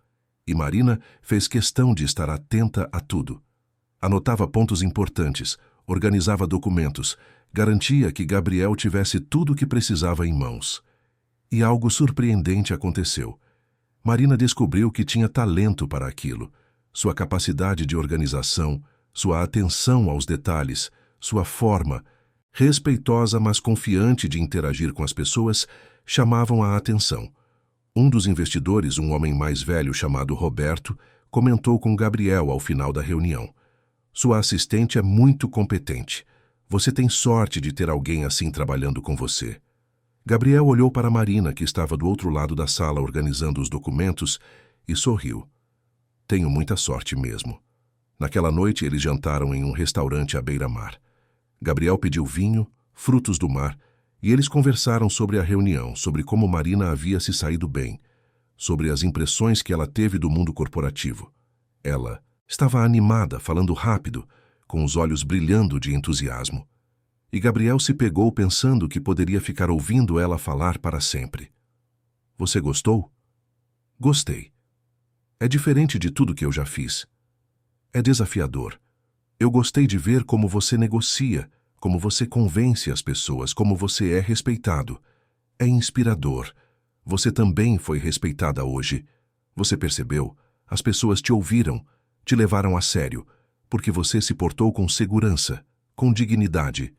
e Marina fez questão de estar atenta a tudo. Anotava pontos importantes, organizava documentos, garantia que Gabriel tivesse tudo o que precisava em mãos. E algo surpreendente aconteceu. Marina descobriu que tinha talento para aquilo. Sua capacidade de organização, sua atenção aos detalhes, sua forma, respeitosa mas confiante de interagir com as pessoas, chamavam a atenção. Um dos investidores, um homem mais velho chamado Roberto, comentou com Gabriel ao final da reunião. Sua assistente é muito competente. Você tem sorte de ter alguém assim trabalhando com você. Gabriel olhou para Marina, que estava do outro lado da sala organizando os documentos, e sorriu. Tenho muita sorte mesmo. Naquela noite eles jantaram em um restaurante à beira-mar. Gabriel pediu vinho, frutos do mar, e eles conversaram sobre a reunião, sobre como Marina havia se saído bem, sobre as impressões que ela teve do mundo corporativo. Ela estava animada, falando rápido, com os olhos brilhando de entusiasmo. E Gabriel se pegou pensando que poderia ficar ouvindo ela falar para sempre. Você gostou? Gostei. É diferente de tudo que eu já fiz. É desafiador. Eu gostei de ver como você negocia, como você convence as pessoas, como você é respeitado. É inspirador. Você também foi respeitada hoje. Você percebeu? As pessoas te ouviram, te levaram a sério, porque você se portou com segurança, com dignidade.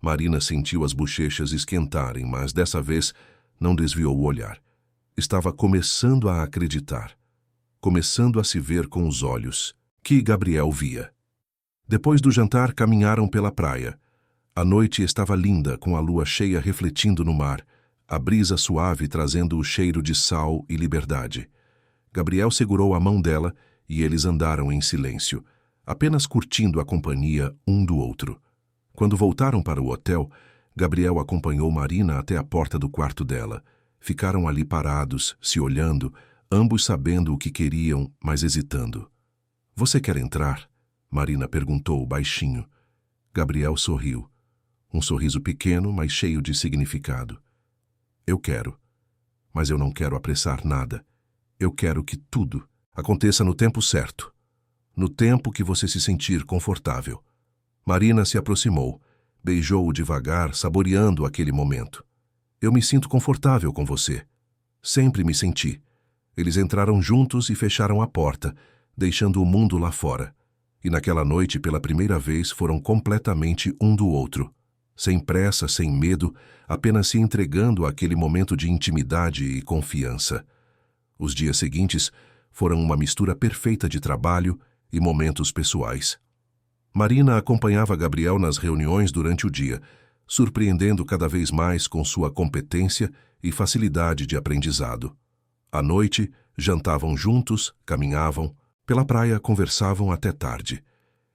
Marina sentiu as bochechas esquentarem, mas dessa vez não desviou o olhar. Estava começando a acreditar, começando a se ver com os olhos que Gabriel via. Depois do jantar, caminharam pela praia. A noite estava linda, com a lua cheia refletindo no mar, a brisa suave trazendo o cheiro de sal e liberdade. Gabriel segurou a mão dela e eles andaram em silêncio, apenas curtindo a companhia um do outro. Quando voltaram para o hotel, Gabriel acompanhou Marina até a porta do quarto dela. Ficaram ali parados, se olhando, ambos sabendo o que queriam, mas hesitando. Você quer entrar? Marina perguntou baixinho. Gabriel sorriu. Um sorriso pequeno, mas cheio de significado. Eu quero. Mas eu não quero apressar nada. Eu quero que tudo aconteça no tempo certo. No tempo que você se sentir confortável. Marina se aproximou, beijou-o devagar, saboreando aquele momento. Eu me sinto confortável com você. Sempre me senti. Eles entraram juntos e fecharam a porta, deixando o mundo lá fora. E naquela noite, pela primeira vez, foram completamente um do outro. Sem pressa, sem medo, apenas se entregando àquele momento de intimidade e confiança. Os dias seguintes foram uma mistura perfeita de trabalho e momentos pessoais. Marina acompanhava Gabriel nas reuniões durante o dia, surpreendendo cada vez mais com sua competência e facilidade de aprendizado. À noite, jantavam juntos, caminhavam, pela praia conversavam até tarde.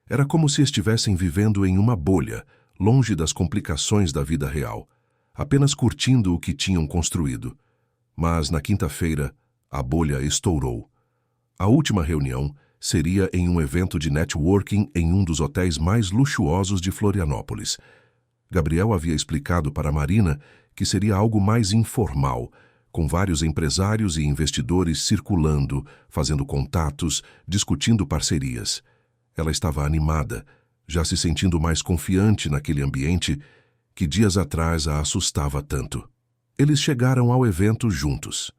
Era como se estivessem vivendo em uma bolha, longe das complicações da vida real, apenas curtindo o que tinham construído. Mas, na quinta-feira, a bolha estourou. A última reunião seria em um evento de networking em um dos hotéis mais luxuosos de Florianópolis. Gabriel havia explicado para Marina que seria algo mais informal, com vários empresários e investidores circulando, fazendo contatos, discutindo parcerias. Ela estava animada, já se sentindo mais confiante naquele ambiente que dias atrás a assustava tanto. Eles chegaram ao evento juntos.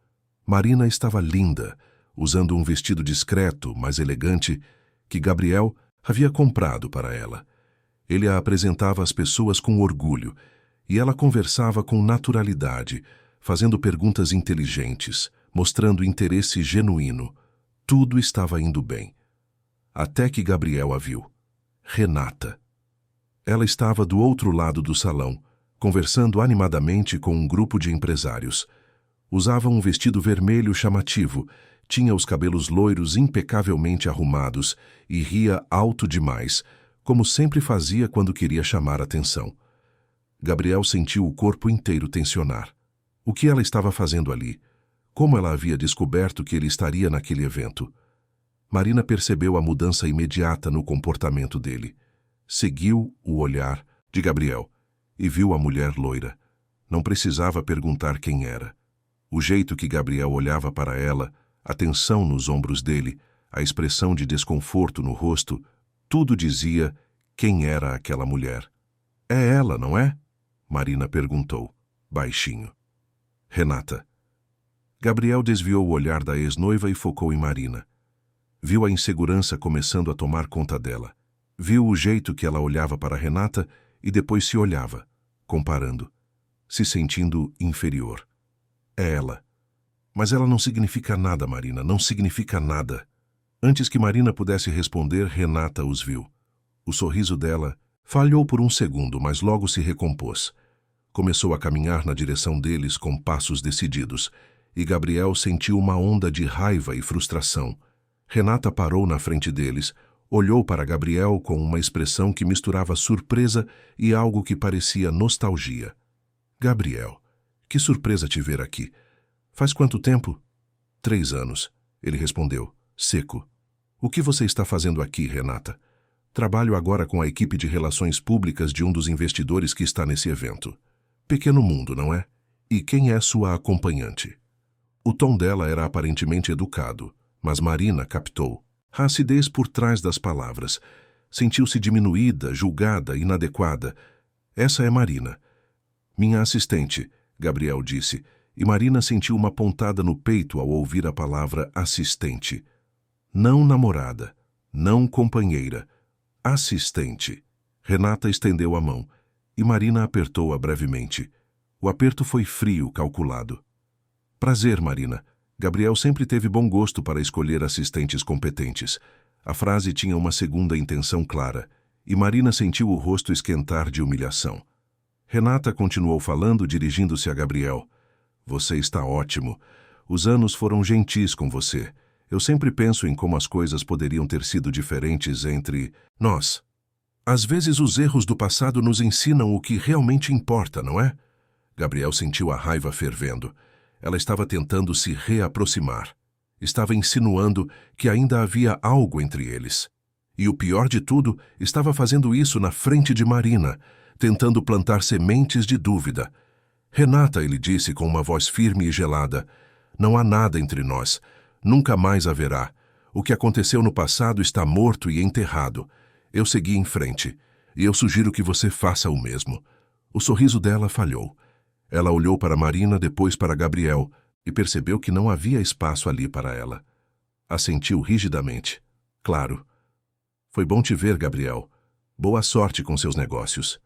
Marina estava linda, usando um vestido discreto, mas elegante, que Gabriel havia comprado para ela. Ele a apresentava às pessoas com orgulho, e ela conversava com naturalidade, fazendo perguntas inteligentes, mostrando interesse genuíno. Tudo estava indo bem. Até que Gabriel a viu. Renata. Ela estava do outro lado do salão, conversando animadamente com um grupo de empresários. Usava um vestido vermelho chamativo, tinha os cabelos loiros impecavelmente arrumados e ria alto demais, como sempre fazia quando queria chamar atenção. Gabriel sentiu o corpo inteiro tensionar. O que ela estava fazendo ali? Como ela havia descoberto que ele estaria naquele evento? Marina percebeu a mudança imediata no comportamento dele. Seguiu o olhar de Gabriel e viu a mulher loira. Não precisava perguntar quem era. O jeito que Gabriel olhava para ela, a tensão nos ombros dele, a expressão de desconforto no rosto, tudo dizia quem era aquela mulher. É ela, não é? Marina perguntou, baixinho. Renata. Gabriel desviou o olhar da ex-noiva e focou em Marina. Viu a insegurança começando a tomar conta dela. Viu o jeito que ela olhava para Renata e depois se olhava, comparando, se sentindo inferior. É ela. Mas ela não significa nada, Marina, não significa nada. Antes que Marina pudesse responder, Renata os viu. O sorriso dela falhou por um segundo, mas logo se recompôs. Começou a caminhar na direção deles com passos decididos, e Gabriel sentiu uma onda de raiva e frustração. Renata parou na frente deles, olhou para Gabriel com uma expressão que misturava surpresa e algo que parecia nostalgia. Gabriel, que surpresa te ver aqui. Faz quanto tempo? 3 anos, ele respondeu, seco. O que você está fazendo aqui, Renata? Trabalho agora com a equipe de relações públicas de um dos investidores que está nesse evento. Pequeno mundo, não é? E quem é sua acompanhante? O tom dela era aparentemente educado, mas Marina captou a acidez por trás das palavras. Sentiu-se diminuída, julgada, inadequada. Essa é Marina. Minha assistente, Gabriel disse, e Marina sentiu uma pontada no peito ao ouvir a palavra assistente. Não namorada, não companheira, assistente. Renata estendeu a mão, e Marina apertou-a brevemente. O aperto foi frio, calculado. Prazer, Marina. Gabriel sempre teve bom gosto para escolher assistentes competentes. A frase tinha uma segunda intenção clara, e Marina sentiu o rosto esquentar de humilhação. Renata continuou falando, dirigindo-se a Gabriel. Você está ótimo. Os anos foram gentis com você. Eu sempre penso em como as coisas poderiam ter sido diferentes entre nós. Às vezes os erros do passado nos ensinam o que realmente importa, não é? Gabriel sentiu a raiva fervendo. Ela estava tentando se reaproximar. Estava insinuando que ainda havia algo entre eles. E o pior de tudo, estava fazendo isso na frente de Marina, tentando plantar sementes de dúvida. Renata, ele disse com uma voz firme e gelada, não há nada entre nós. Nunca mais haverá. O que aconteceu no passado está morto e enterrado. Eu segui em frente, e eu sugiro que você faça o mesmo. O sorriso dela falhou. Ela olhou para Marina, depois para Gabriel, e percebeu que não havia espaço ali para ela. Assentiu rigidamente. Claro. Foi bom te ver, Gabriel. Boa sorte com seus negócios.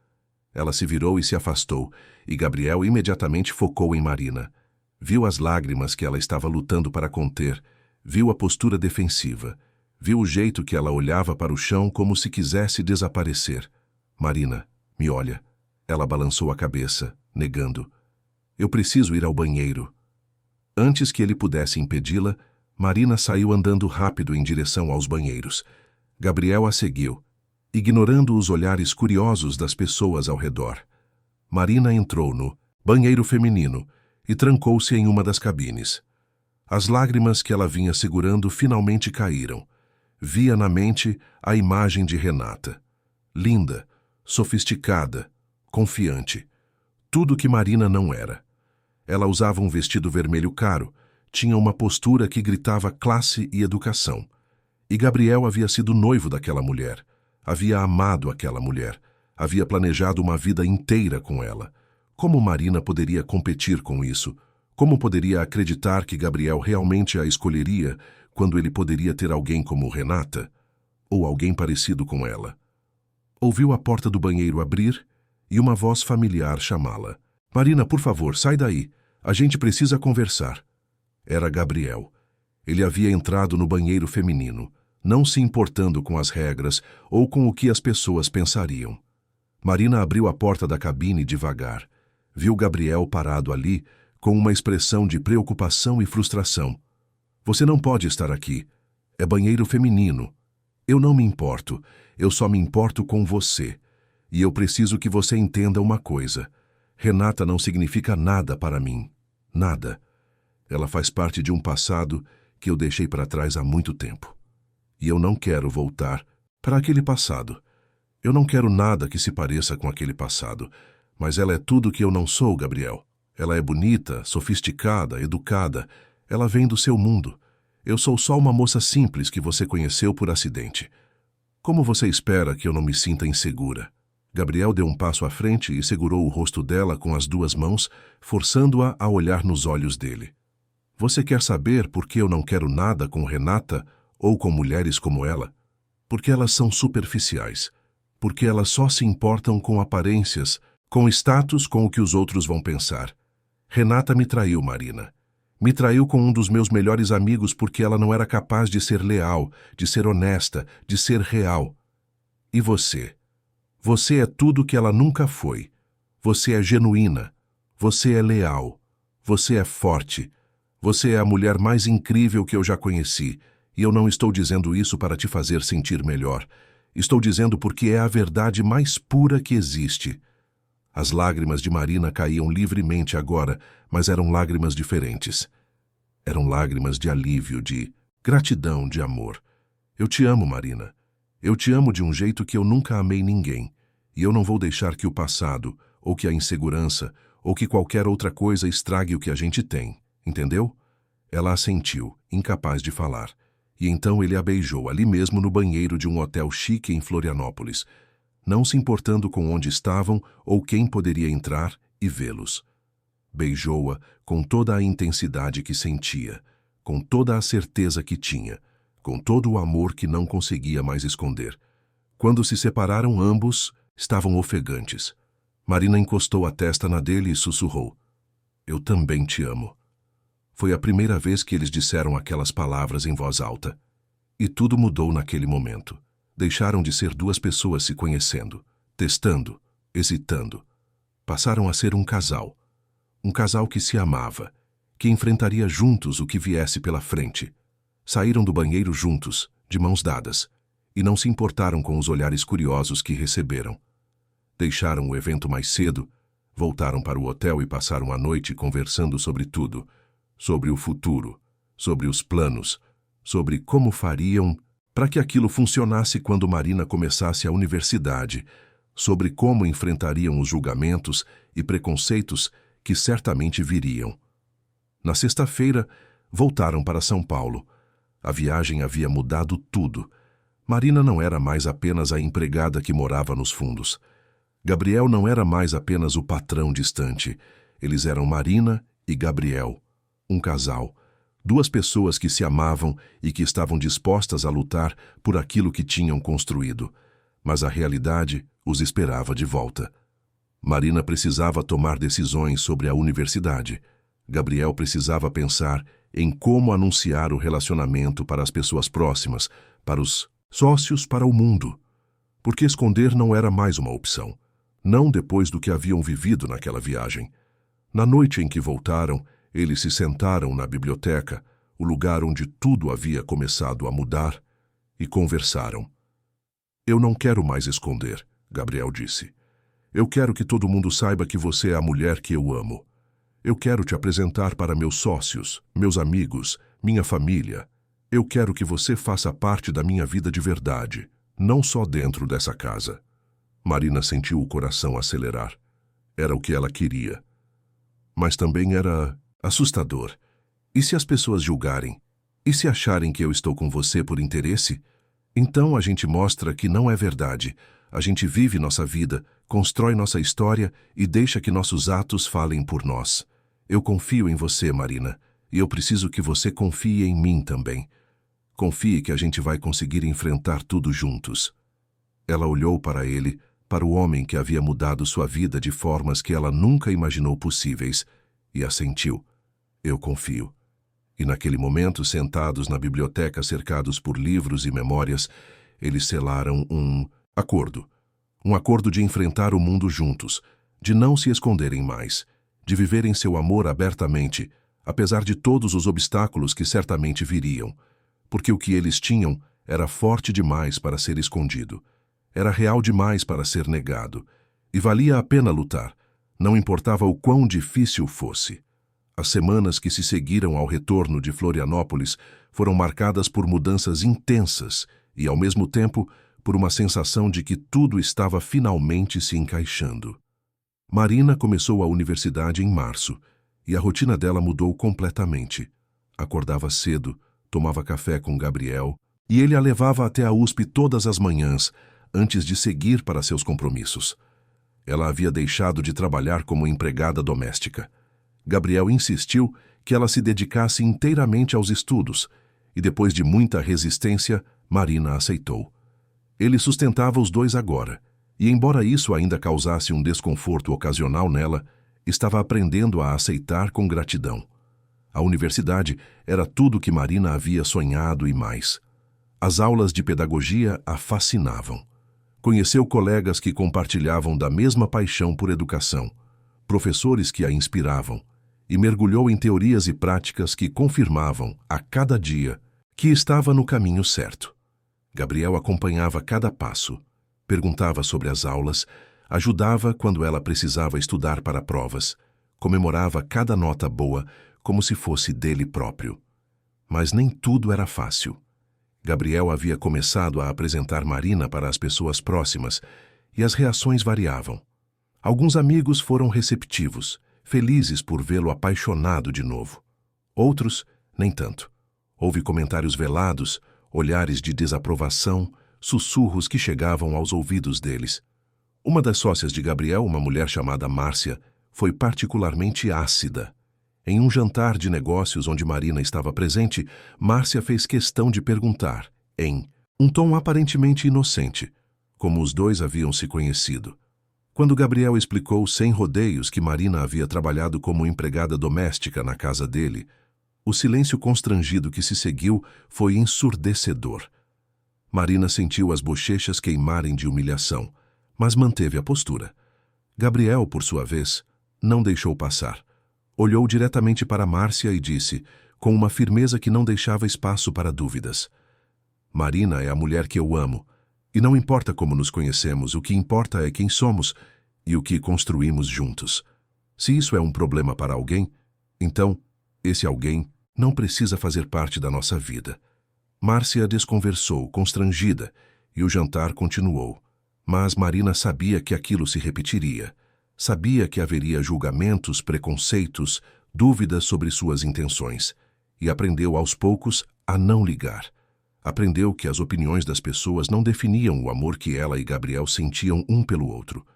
Ela se virou e se afastou, e Gabriel imediatamente focou em Marina. Viu as lágrimas que ela estava lutando para conter, viu a postura defensiva, viu o jeito que ela olhava para o chão como se quisesse desaparecer. Marina, me olha. Ela balançou a cabeça, negando. Eu preciso ir ao banheiro. Antes que ele pudesse impedi-la, Marina saiu andando rápido em direção aos banheiros. Gabriel a seguiu, ignorando os olhares curiosos das pessoas ao redor. Marina entrou no banheiro feminino e trancou-se em uma das cabines. As lágrimas que ela vinha segurando finalmente caíram. Via na mente a imagem de Renata. Linda, sofisticada, confiante. Tudo que Marina não era. Ela usava um vestido vermelho caro, tinha uma postura que gritava classe e educação. E Gabriel havia sido noivo daquela mulher, havia amado aquela mulher, havia planejado uma vida inteira com ela. Como Marina poderia competir com isso? Como poderia acreditar que Gabriel realmente a escolheria quando ele poderia ter alguém como Renata? Ou alguém parecido com ela? Ouviu a porta do banheiro abrir e uma voz familiar chamá-la. Marina, por favor, sai daí. A gente precisa conversar. Era Gabriel. Ele havia entrado no banheiro feminino, não se importando com as regras ou com o que as pessoas pensariam. Marina abriu a porta da cabine devagar. Viu Gabriel parado ali, com uma expressão de preocupação e frustração. Você não pode estar aqui. É banheiro feminino. Eu não me importo. Eu só me importo com você. E eu preciso que você entenda uma coisa. Renata não significa nada para mim. Nada. Ela faz parte de um passado que eu deixei para trás há muito tempo. E eu não quero voltar para aquele passado. Eu não quero nada que se pareça com aquele passado. Mas ela é tudo que eu não sou, Gabriel. Ela é bonita, sofisticada, educada. Ela vem do seu mundo. Eu sou só uma moça simples que você conheceu por acidente. Como você espera que eu não me sinta insegura? Gabriel deu um passo à frente e segurou o rosto dela com as duas mãos, forçando-a a olhar nos olhos dele. Você quer saber por que eu não quero nada com Renata ou com mulheres como ela? Porque elas são superficiais. Porque elas só se importam com aparências, com status, com o que os outros vão pensar. Renata me traiu, Marina. Me traiu com um dos meus melhores amigos porque ela não era capaz de ser leal, de ser honesta, de ser real. E você? Você é tudo que ela nunca foi. Você é genuína. Você é leal. Você é forte. Você é a mulher mais incrível que eu já conheci. E eu não estou dizendo isso para te fazer sentir melhor. Estou dizendo porque é a verdade mais pura que existe. As lágrimas de Marina caíam livremente agora, mas eram lágrimas diferentes. Eram lágrimas de alívio, de gratidão, de amor. Eu te amo, Marina. Eu te amo de um jeito que eu nunca amei ninguém. E eu não vou deixar que o passado, ou que a insegurança, ou que qualquer outra coisa estrague o que a gente tem. Entendeu? Ela assentiu, incapaz de falar. E então ele a beijou ali mesmo no banheiro de um hotel chique em Florianópolis, não se importando com onde estavam ou quem poderia entrar e vê-los. Beijou-a com toda a intensidade que sentia, com toda a certeza que tinha, com todo o amor que não conseguia mais esconder. Quando se separaram ambos, estavam ofegantes. Marina encostou a testa na dele e sussurrou. Eu também te amo. Foi a primeira vez que eles disseram aquelas palavras em voz alta. E tudo mudou naquele momento. Deixaram de ser duas pessoas se conhecendo, testando, hesitando. Passaram a ser um casal. Um casal que se amava, que enfrentaria juntos o que viesse pela frente. Saíram do banheiro juntos, de mãos dadas, e não se importaram com os olhares curiosos que receberam. Deixaram o evento mais cedo, voltaram para o hotel e passaram a noite conversando sobre tudo, sobre o futuro, sobre os planos, sobre como fariam para que aquilo funcionasse quando Marina começasse a universidade, sobre como enfrentariam os julgamentos e preconceitos que certamente viriam. Na sexta-feira, voltaram para São Paulo. A viagem havia mudado tudo. Marina não era mais apenas a empregada que morava nos fundos. Gabriel não era mais apenas o patrão distante. Eles eram Marina e Gabriel, um casal, duas pessoas que se amavam e que estavam dispostas a lutar por aquilo que tinham construído. Mas a realidade os esperava de volta. Marina precisava tomar decisões sobre a universidade. Gabriel precisava pensar em como anunciar o relacionamento para as pessoas próximas, para os sócios, para o mundo. Porque esconder não era mais uma opção. Não depois do que haviam vivido naquela viagem. Na noite em que voltaram, eles se sentaram na biblioteca, o lugar onde tudo havia começado a mudar, e conversaram. Eu não quero mais esconder, Gabriel disse. Eu quero que todo mundo saiba que você é a mulher que eu amo. Eu quero te apresentar para meus sócios, meus amigos, minha família. Eu quero que você faça parte da minha vida de verdade, não só dentro dessa casa. Marina sentiu o coração acelerar. Era o que ela queria. Mas também era assustador. E se as pessoas julgarem? E se acharem que eu estou com você por interesse? Então a gente mostra que não é verdade. A gente vive nossa vida, constrói nossa história e deixa que nossos atos falem por nós. Eu confio em você, Marina, e eu preciso que você confie em mim também. Confie que a gente vai conseguir enfrentar tudo juntos. Ela olhou para ele, para o homem que havia mudado sua vida de formas que ela nunca imaginou possíveis, e assentiu. Eu confio. E naquele momento, sentados na biblioteca cercados por livros e memórias, eles selaram um acordo. Um acordo de enfrentar o mundo juntos, de não se esconderem mais, de viverem seu amor abertamente, apesar de todos os obstáculos que certamente viriam, porque o que eles tinham era forte demais para ser escondido, era real demais para ser negado, e valia a pena lutar, não importava o quão difícil fosse. As semanas que se seguiram ao retorno de Florianópolis foram marcadas por mudanças intensas e, ao mesmo tempo, por uma sensação de que tudo estava finalmente se encaixando. Marina começou a universidade em março, e a rotina dela mudou completamente. Acordava cedo, tomava café com Gabriel, e ele a levava até a USP todas as manhãs, antes de seguir para seus compromissos. Ela havia deixado de trabalhar como empregada doméstica. Gabriel insistiu que ela se dedicasse inteiramente aos estudos, e depois de muita resistência, Marina aceitou. Ele sustentava os dois agora, e embora isso ainda causasse um desconforto ocasional nela, estava aprendendo a aceitar com gratidão. A universidade era tudo o que Marina havia sonhado e mais. As aulas de pedagogia a fascinavam. Conheceu colegas que compartilhavam da mesma paixão por educação, professores que a inspiravam, e mergulhou em teorias e práticas que confirmavam, a cada dia, que estava no caminho certo. Gabriel acompanhava cada passo, perguntava sobre as aulas, ajudava quando ela precisava estudar para provas, comemorava cada nota boa como se fosse dele próprio. Mas nem tudo era fácil. Gabriel havia começado a apresentar Marina para as pessoas próximas, e as reações variavam. Alguns amigos foram receptivos, felizes por vê-lo apaixonado de novo. Outros, nem tanto. Houve comentários velados, olhares de desaprovação, sussurros que chegavam aos ouvidos deles. Uma das sócias de Gabriel, uma mulher chamada Márcia, foi particularmente ácida. Em um jantar de negócios onde Marina estava presente, Márcia fez questão de perguntar, em um tom aparentemente inocente, como os dois haviam se conhecido. Quando Gabriel explicou sem rodeios que Marina havia trabalhado como empregada doméstica na casa dele, o silêncio constrangido que se seguiu foi ensurdecedor. Marina sentiu as bochechas queimarem de humilhação, mas manteve a postura. Gabriel, por sua vez, não deixou passar. Olhou diretamente para Márcia e disse, com uma firmeza que não deixava espaço para dúvidas: Marina é a mulher que eu amo, e não importa como nos conhecemos, o que importa é quem somos e o que construímos juntos. Se isso é um problema para alguém, então esse alguém não precisa fazer parte da nossa vida. Márcia desconversou, constrangida, e o jantar continuou. Mas Marina sabia que aquilo se repetiria. Sabia que haveria julgamentos, preconceitos, dúvidas sobre suas intenções. E aprendeu aos poucos a não ligar. Aprendeu que as opiniões das pessoas não definiam o amor que ela e Gabriel sentiam um pelo outro.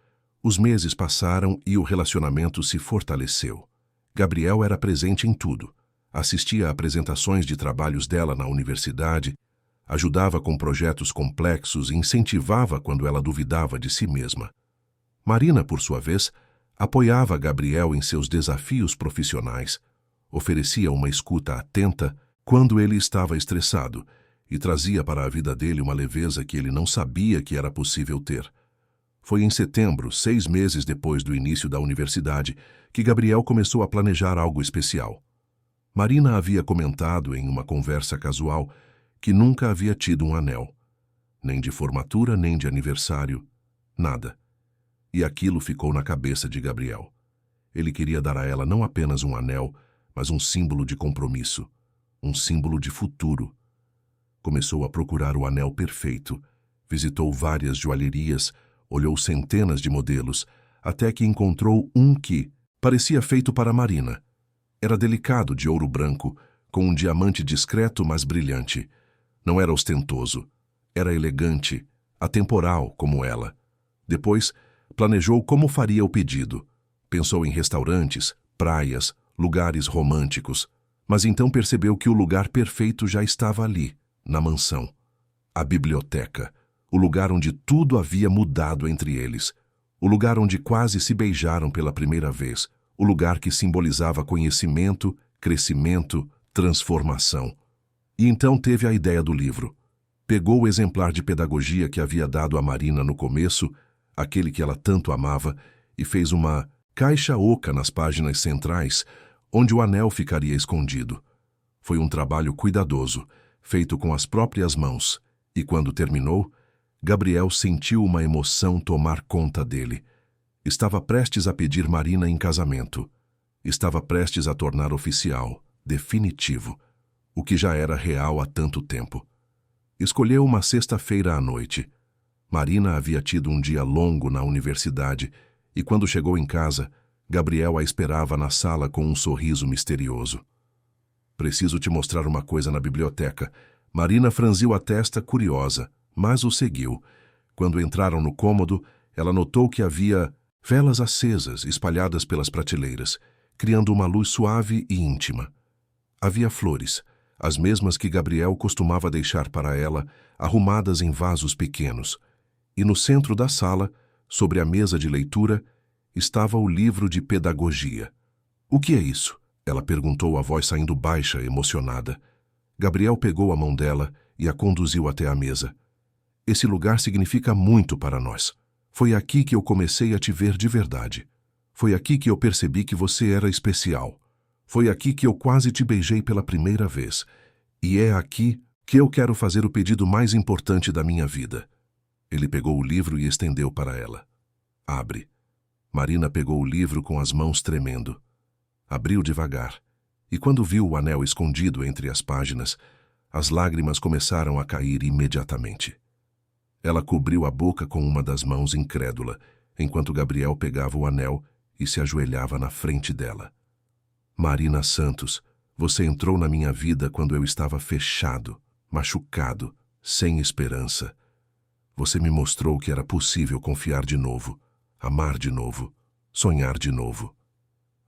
Os meses passaram e o relacionamento se fortaleceu. Gabriel era presente em tudo. Assistia a apresentações de trabalhos dela na universidade, ajudava com projetos complexos e incentivava quando ela duvidava de si mesma. Marina, por sua vez, apoiava Gabriel em seus desafios profissionais, oferecia uma escuta atenta quando ele estava estressado e trazia para a vida dele uma leveza que ele não sabia que era possível ter. Foi em setembro, 6 meses depois do início da universidade, que Gabriel começou a planejar algo especial. Marina havia comentado em uma conversa casual que nunca havia tido um anel. Nem de formatura, nem de aniversário, nada. E aquilo ficou na cabeça de Gabriel. Ele queria dar a ela não apenas um anel, mas um símbolo de compromisso, um símbolo de futuro. Começou a procurar o anel perfeito, visitou várias joalherias, olhou centenas de modelos, até que encontrou um que parecia feito para Marina. Era delicado, de ouro branco, com um diamante discreto, mas brilhante. Não era ostentoso. Era elegante, atemporal como ela. Depois, planejou como faria o pedido. Pensou em restaurantes, praias, lugares românticos. Mas então percebeu que o lugar perfeito já estava ali, na mansão. A biblioteca. O lugar onde tudo havia mudado entre eles. O lugar onde quase se beijaram pela primeira vez. O lugar que simbolizava conhecimento, crescimento, transformação. E então teve a ideia do livro. Pegou o exemplar de pedagogia que havia dado a Marina no começo, aquele que ela tanto amava, e fez uma caixa oca nas páginas centrais, onde o anel ficaria escondido. Foi um trabalho cuidadoso, feito com as próprias mãos, e quando terminou, Gabriel sentiu uma emoção tomar conta dele. Estava prestes a pedir Marina em casamento. Estava prestes a tornar oficial, definitivo, o que já era real há tanto tempo. Escolheu uma sexta-feira à noite. Marina havia tido um dia longo na universidade e quando chegou em casa, Gabriel a esperava na sala com um sorriso misterioso. Preciso te mostrar uma coisa na biblioteca. Marina franziu a testa, curiosa, mas o seguiu. Quando entraram no cômodo, ela notou que havia velas acesas espalhadas pelas prateleiras, criando uma luz suave e íntima. Havia flores, as mesmas que Gabriel costumava deixar para ela, arrumadas em vasos pequenos. E no centro da sala, sobre a mesa de leitura, estava o livro de pedagogia. "O que é isso?" ela perguntou, a voz saindo baixa, emocionada. Gabriel pegou a mão dela e a conduziu até a mesa. "Esse lugar significa muito para nós. Foi aqui que eu comecei a te ver de verdade. Foi aqui que eu percebi que você era especial. Foi aqui que eu quase te beijei pela primeira vez. E é aqui que eu quero fazer o pedido mais importante da minha vida." Ele pegou o livro e estendeu para ela. "Abre." Marina pegou o livro com as mãos tremendo. Abriu devagar, e quando viu o anel escondido entre as páginas, as lágrimas começaram a cair imediatamente. Ela cobriu a boca com uma das mãos incrédula, enquanto Gabriel pegava o anel e se ajoelhava na frente dela. "Marina Santos, você entrou na minha vida quando eu estava fechado, machucado, sem esperança. Você me mostrou que era possível confiar de novo, amar de novo, sonhar de novo.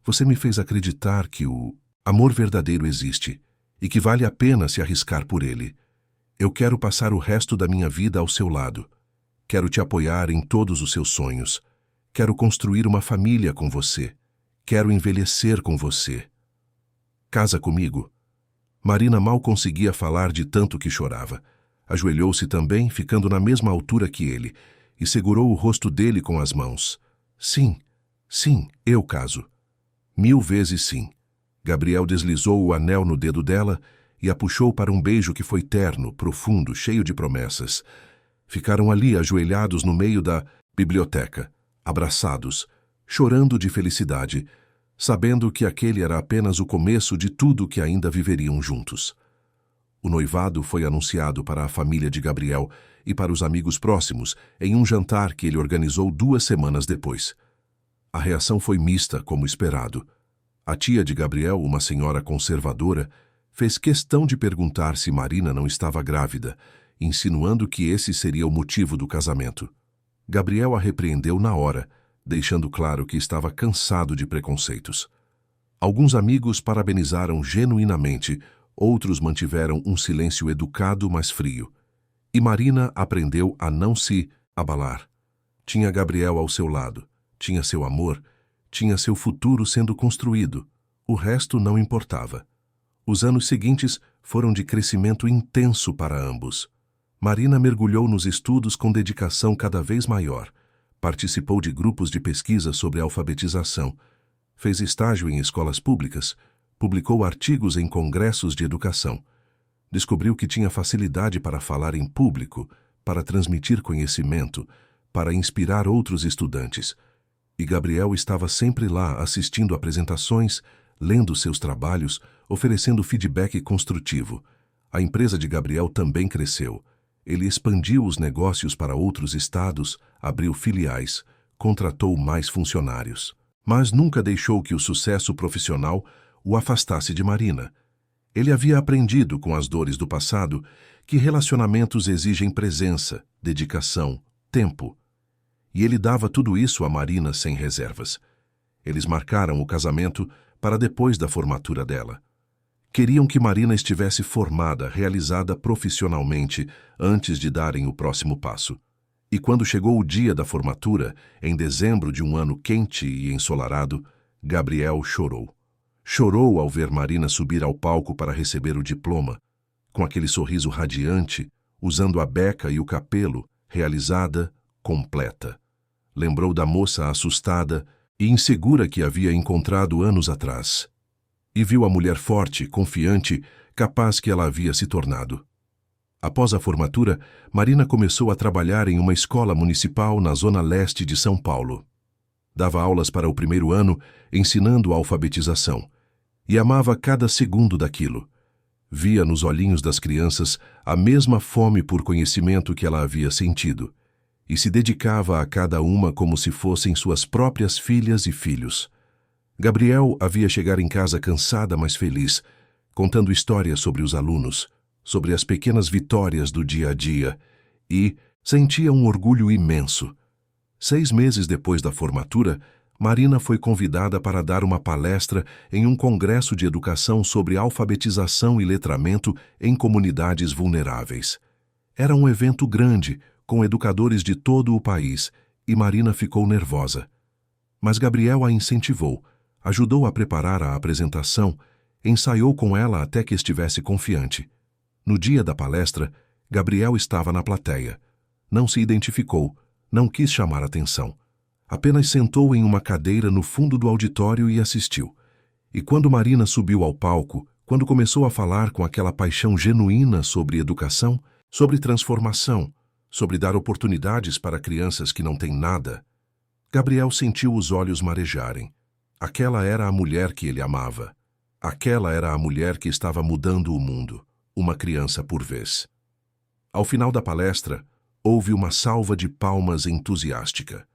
Você me fez acreditar que o amor verdadeiro existe e que vale a pena se arriscar por ele. Eu quero passar o resto da minha vida ao seu lado. Quero te apoiar em todos os seus sonhos. Quero construir uma família com você. Quero envelhecer com você. Casa comigo." Marina mal conseguia falar de tanto que chorava. Ajoelhou-se também, ficando na mesma altura que ele, e segurou o rosto dele com as mãos. "Sim, sim, eu caso. 1000 vezes sim." Gabriel deslizou o anel no dedo dela e a puxou para um beijo que foi terno, profundo, cheio de promessas. Ficaram ali, ajoelhados no meio da biblioteca, abraçados, chorando de felicidade, sabendo que aquele era apenas o começo de tudo que ainda viveriam juntos. O noivado foi anunciado para a família de Gabriel e para os amigos próximos em um jantar que ele organizou 2 semanas depois. A reação foi mista, como esperado. A tia de Gabriel, uma senhora conservadora, fez questão de perguntar se Marina não estava grávida, insinuando que esse seria o motivo do casamento. Gabriel a repreendeu na hora, deixando claro que estava cansado de preconceitos. Alguns amigos parabenizaram genuinamente, outros mantiveram um silêncio educado, mas frio. E Marina aprendeu a não se abalar. Tinha Gabriel ao seu lado, tinha seu amor, tinha seu futuro sendo construído. O resto não importava. Os anos seguintes foram de crescimento intenso para ambos. Marina mergulhou nos estudos com dedicação cada vez maior. Participou de grupos de pesquisa sobre alfabetização. Fez estágio em escolas públicas. Publicou artigos em congressos de educação. Descobriu que tinha facilidade para falar em público, para transmitir conhecimento, para inspirar outros estudantes. E Gabriel estava sempre lá assistindo apresentações, lendo seus trabalhos, oferecendo feedback construtivo. A empresa de Gabriel também cresceu. Ele expandiu os negócios para outros estados, abriu filiais, contratou mais funcionários. Mas nunca deixou que o sucesso profissional o afastasse de Marina. Ele havia aprendido com as dores do passado que relacionamentos exigem presença, dedicação, tempo. E ele dava tudo isso a Marina sem reservas. Eles marcaram o casamento para depois da formatura dela. Queriam que Marina estivesse formada, realizada profissionalmente, antes de darem o próximo passo. E quando chegou o dia da formatura, em dezembro de um ano quente e ensolarado, Gabriel chorou. Chorou ao ver Marina subir ao palco para receber o diploma, com aquele sorriso radiante, usando a beca e o capelo, realizada, completa. Lembrou da moça assustada e insegura que havia encontrado anos atrás. E viu a mulher forte, confiante, capaz que ela havia se tornado. Após a formatura, Marina começou a trabalhar em uma escola municipal na zona leste de São Paulo. Dava aulas para o primeiro ano, ensinando a alfabetização. E amava cada segundo daquilo. Via nos olhinhos das crianças a mesma fome por conhecimento que ela havia sentido. E se dedicava a cada uma como se fossem suas próprias filhas e filhos. Gabriel havia chegado em casa cansada, mas feliz, contando histórias sobre os alunos, sobre as pequenas vitórias do dia a dia, e sentia um orgulho imenso. 6 meses depois da formatura, Marina foi convidada para dar uma palestra em um congresso de educação sobre alfabetização e letramento em comunidades vulneráveis. Era um evento grande, com educadores de todo o país, e Marina ficou nervosa. Mas Gabriel a incentivou, ajudou a preparar a apresentação, ensaiou com ela até que estivesse confiante. No dia da palestra, Gabriel estava na plateia. Não se identificou, não quis chamar atenção. Apenas sentou em uma cadeira no fundo do auditório e assistiu. E quando Marina subiu ao palco, quando começou a falar com aquela paixão genuína sobre educação, sobre transformação, sobre dar oportunidades para crianças que não têm nada, Gabriel sentiu os olhos marejarem. Aquela era a mulher que ele amava. Aquela era a mulher que estava mudando o mundo, uma criança por vez. Ao final da palestra, houve uma salva de palmas entusiástica.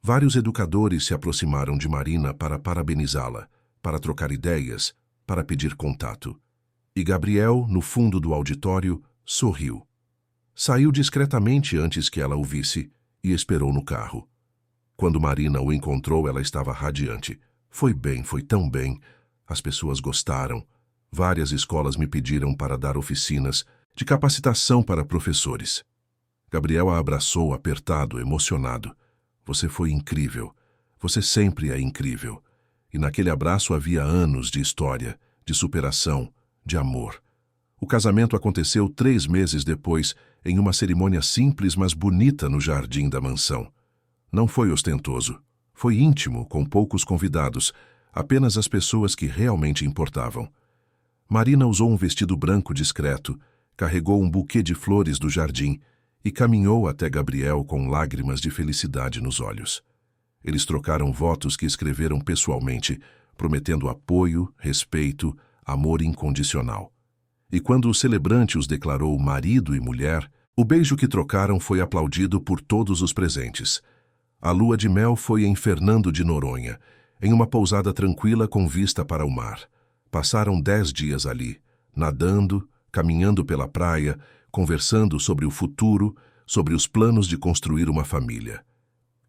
Vários educadores se aproximaram de Marina para parabenizá-la, para trocar ideias, para pedir contato. E Gabriel, no fundo do auditório, sorriu. Saiu discretamente antes que ela o visse e esperou no carro. Quando Marina o encontrou, ela estava radiante. Foi bem, foi tão bem. As pessoas gostaram. Várias escolas me pediram para dar oficinas de capacitação para professores. Gabriel a abraçou, apertado, emocionado. Você foi incrível. Você sempre é incrível. E naquele abraço havia anos de história, de superação, de amor. O casamento aconteceu 3 meses depois, em uma cerimônia simples, mas bonita no jardim da mansão. Não foi ostentoso. Foi íntimo, com poucos convidados, apenas as pessoas que realmente importavam. Marina usou um vestido branco discreto, carregou um buquê de flores do jardim e caminhou até Gabriel com lágrimas de felicidade nos olhos. Eles trocaram votos que escreveram pessoalmente, prometendo apoio, respeito, amor incondicional. E quando o celebrante os declarou marido e mulher, o beijo que trocaram foi aplaudido por todos os presentes. A lua de mel foi em Fernando de Noronha, em uma pousada tranquila com vista para o mar. Passaram 10 dias ali, nadando, caminhando pela praia, conversando sobre o futuro, sobre os planos de construir uma família.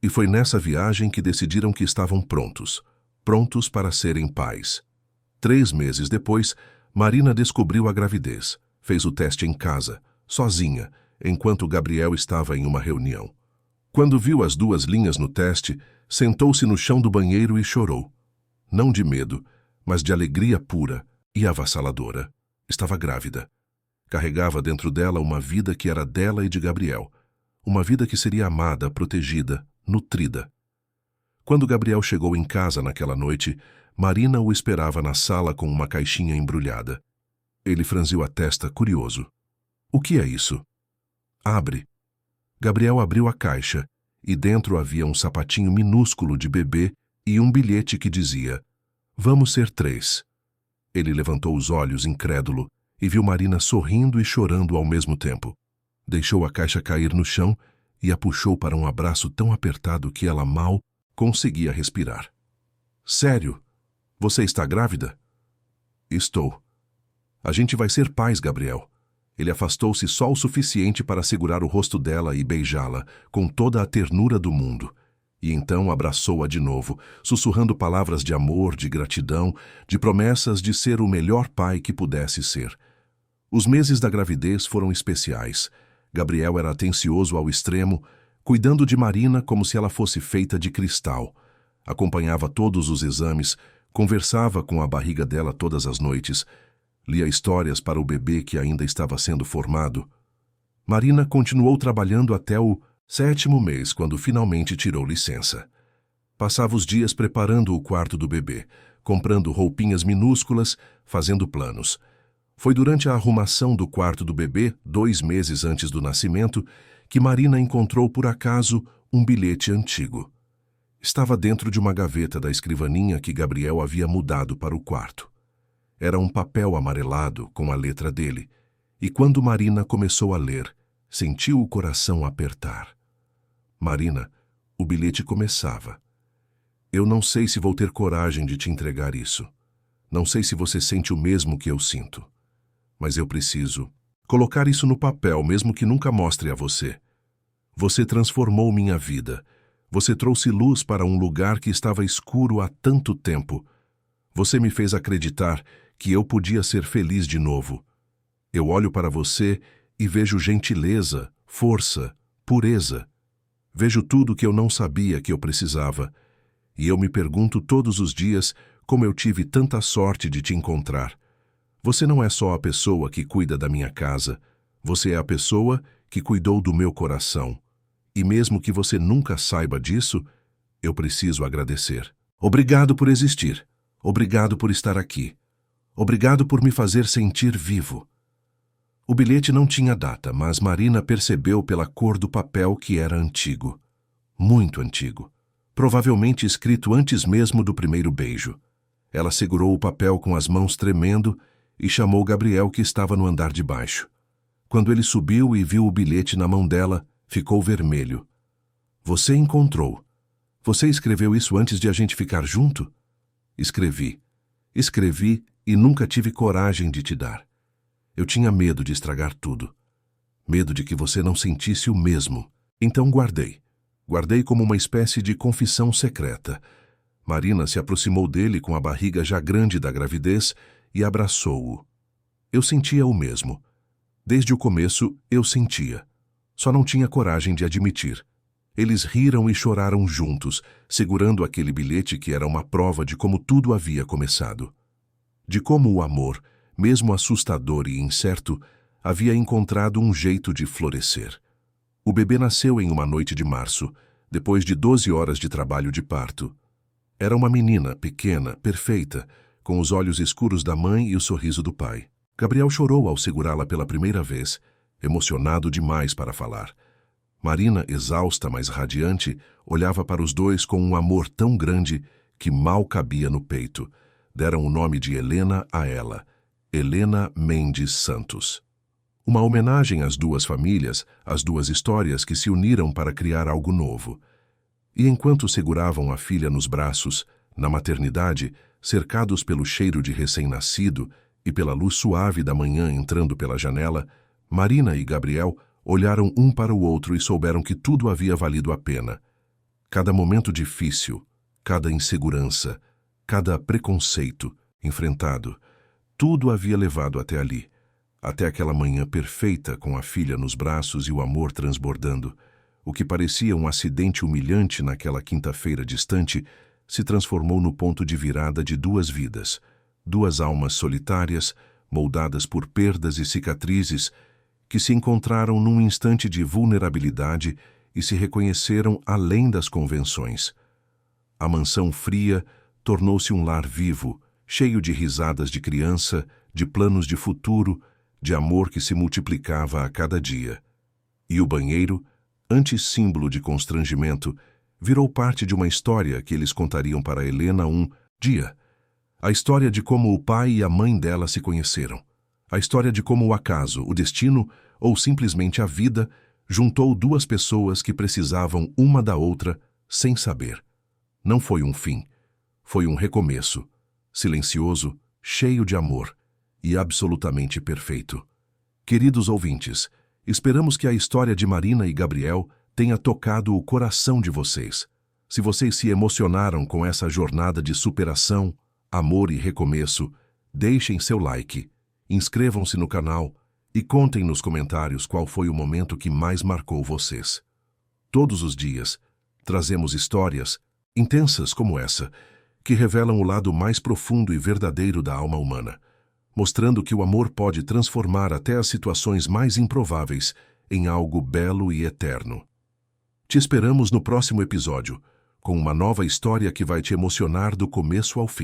E foi nessa viagem que decidiram que estavam prontos para serem pais. 3 meses depois, Marina descobriu a gravidez. Fez o teste em casa, sozinha, enquanto Gabriel estava em uma reunião. Quando viu as 2 linhas no teste, sentou-se no chão do banheiro e chorou. Não de medo, mas de alegria pura e avassaladora. Estava grávida. Carregava dentro dela uma vida que era dela e de Gabriel. Uma vida que seria amada, protegida, nutrida. Quando Gabriel chegou em casa naquela noite, Marina o esperava na sala com uma caixinha embrulhada. Ele franziu a testa, curioso. O que é isso? Abre. Gabriel abriu a caixa, e dentro havia um sapatinho minúsculo de bebê e um bilhete que dizia: "Vamos ser 3. Ele levantou os olhos, incrédulo, e viu Marina sorrindo e chorando ao mesmo tempo. Deixou a caixa cair no chão e a puxou para um abraço tão apertado que ela mal conseguia respirar. "Sério? Você está grávida?" "Estou. A gente vai ser pais, Gabriel." Ele afastou-se só o suficiente para segurar o rosto dela e beijá-la, com toda a ternura do mundo. E então abraçou-a de novo, sussurrando palavras de amor, de gratidão, de promessas de ser o melhor pai que pudesse ser. Os meses da gravidez foram especiais. Gabriel era atencioso ao extremo, cuidando de Marina como se ela fosse feita de cristal. Acompanhava todos os exames, conversava com a barriga dela todas as noites, lia histórias para o bebê que ainda estava sendo formado. Marina continuou trabalhando até o 7º mês, quando finalmente tirou licença. Passava os dias preparando o quarto do bebê, comprando roupinhas minúsculas, fazendo planos. Foi durante a arrumação do quarto do bebê, 2 meses antes do nascimento, que Marina encontrou por acaso um bilhete antigo. Estava dentro de uma gaveta da escrivaninha que Gabriel havia mudado para o quarto. Era um papel amarelado com a letra dele, e quando Marina começou a ler, sentiu o coração apertar. "Marina, o bilhete começava. Eu não sei se vou ter coragem de te entregar isso. Não sei se você sente o mesmo que eu sinto. Mas eu preciso colocar isso no papel, mesmo que nunca mostre a você. Você transformou minha vida. Você trouxe luz para um lugar que estava escuro há tanto tempo. Você me fez acreditar que eu podia ser feliz de novo. Eu olho para você e vejo gentileza, força, pureza. Vejo tudo que eu não sabia que eu precisava. E eu me pergunto todos os dias como eu tive tanta sorte de te encontrar. Você não é só a pessoa que cuida da minha casa. Você é a pessoa que cuidou do meu coração. E mesmo que você nunca saiba disso, eu preciso agradecer. Obrigado por existir. Obrigado por estar aqui. Obrigado por me fazer sentir vivo." O bilhete não tinha data, mas Marina percebeu pela cor do papel que era antigo. Muito antigo. Provavelmente escrito antes mesmo do primeiro beijo. Ela segurou o papel com as mãos tremendo e chamou Gabriel, que estava no andar de baixo. Quando ele subiu e viu o bilhete na mão dela, ficou vermelho. "Você encontrou. Você escreveu isso antes de a gente ficar junto?" "Escrevi. Escrevi e nunca tive coragem de te dar. Eu tinha medo de estragar tudo. Medo de que você não sentisse o mesmo. Então guardei. Guardei como uma espécie de confissão secreta." Marina se aproximou dele com a barriga já grande da gravidez e abraçou-o. Eu sentia o mesmo. Desde o começo, eu sentia. Só não tinha coragem de admitir. Eles riram e choraram juntos, segurando aquele bilhete que era uma prova de como tudo havia começado. De como o amor, mesmo assustador e incerto, havia encontrado um jeito de florescer. O bebê nasceu em uma noite de março, depois de 12 horas de trabalho de parto. Era uma menina, pequena, perfeita, com os olhos escuros da mãe e o sorriso do pai. Gabriel chorou ao segurá-la pela primeira vez, emocionado demais para falar. Marina, exausta, mas radiante, olhava para os dois com um amor tão grande que mal cabia no peito. Deram o nome de Helena a ela, Helena Mendes Santos. Uma homenagem às 2 famílias, às 2 histórias que se uniram para criar algo novo. E enquanto seguravam a filha nos braços, na maternidade, cercados pelo cheiro de recém-nascido e pela luz suave da manhã entrando pela janela, Marina e Gabriel olharam um para o outro e souberam que tudo havia valido a pena. Cada momento difícil, cada insegurança, cada preconceito enfrentado, tudo havia levado até ali, até aquela manhã perfeita com a filha nos braços e o amor transbordando. O que parecia um acidente humilhante naquela quinta-feira distante se transformou no ponto de virada de duas vidas, duas almas solitárias, moldadas por perdas e cicatrizes, que se encontraram num instante de vulnerabilidade e se reconheceram além das convenções. A mansão fria tornou-se um lar vivo, cheio de risadas de criança, de planos de futuro, de amor que se multiplicava a cada dia. E o banheiro, antes símbolo de constrangimento, virou parte de uma história que eles contariam para Helena um dia. A história de como o pai e a mãe dela se conheceram. A história de como o acaso, o destino ou simplesmente a vida juntou duas pessoas que precisavam uma da outra sem saber. Não foi um fim, foi um recomeço, silencioso, cheio de amor e absolutamente perfeito. Queridos ouvintes, esperamos que a história de Marina e Gabriel tenha tocado o coração de vocês. Se vocês se emocionaram com essa jornada de superação, amor e recomeço, deixem seu like, inscrevam-se no canal e contem nos comentários qual foi o momento que mais marcou vocês. Todos os dias, trazemos histórias intensas como essa, que revelam o lado mais profundo e verdadeiro da alma humana, mostrando que o amor pode transformar até as situações mais improváveis em algo belo e eterno. Te esperamos no próximo episódio, com uma nova história que vai te emocionar do começo ao fim.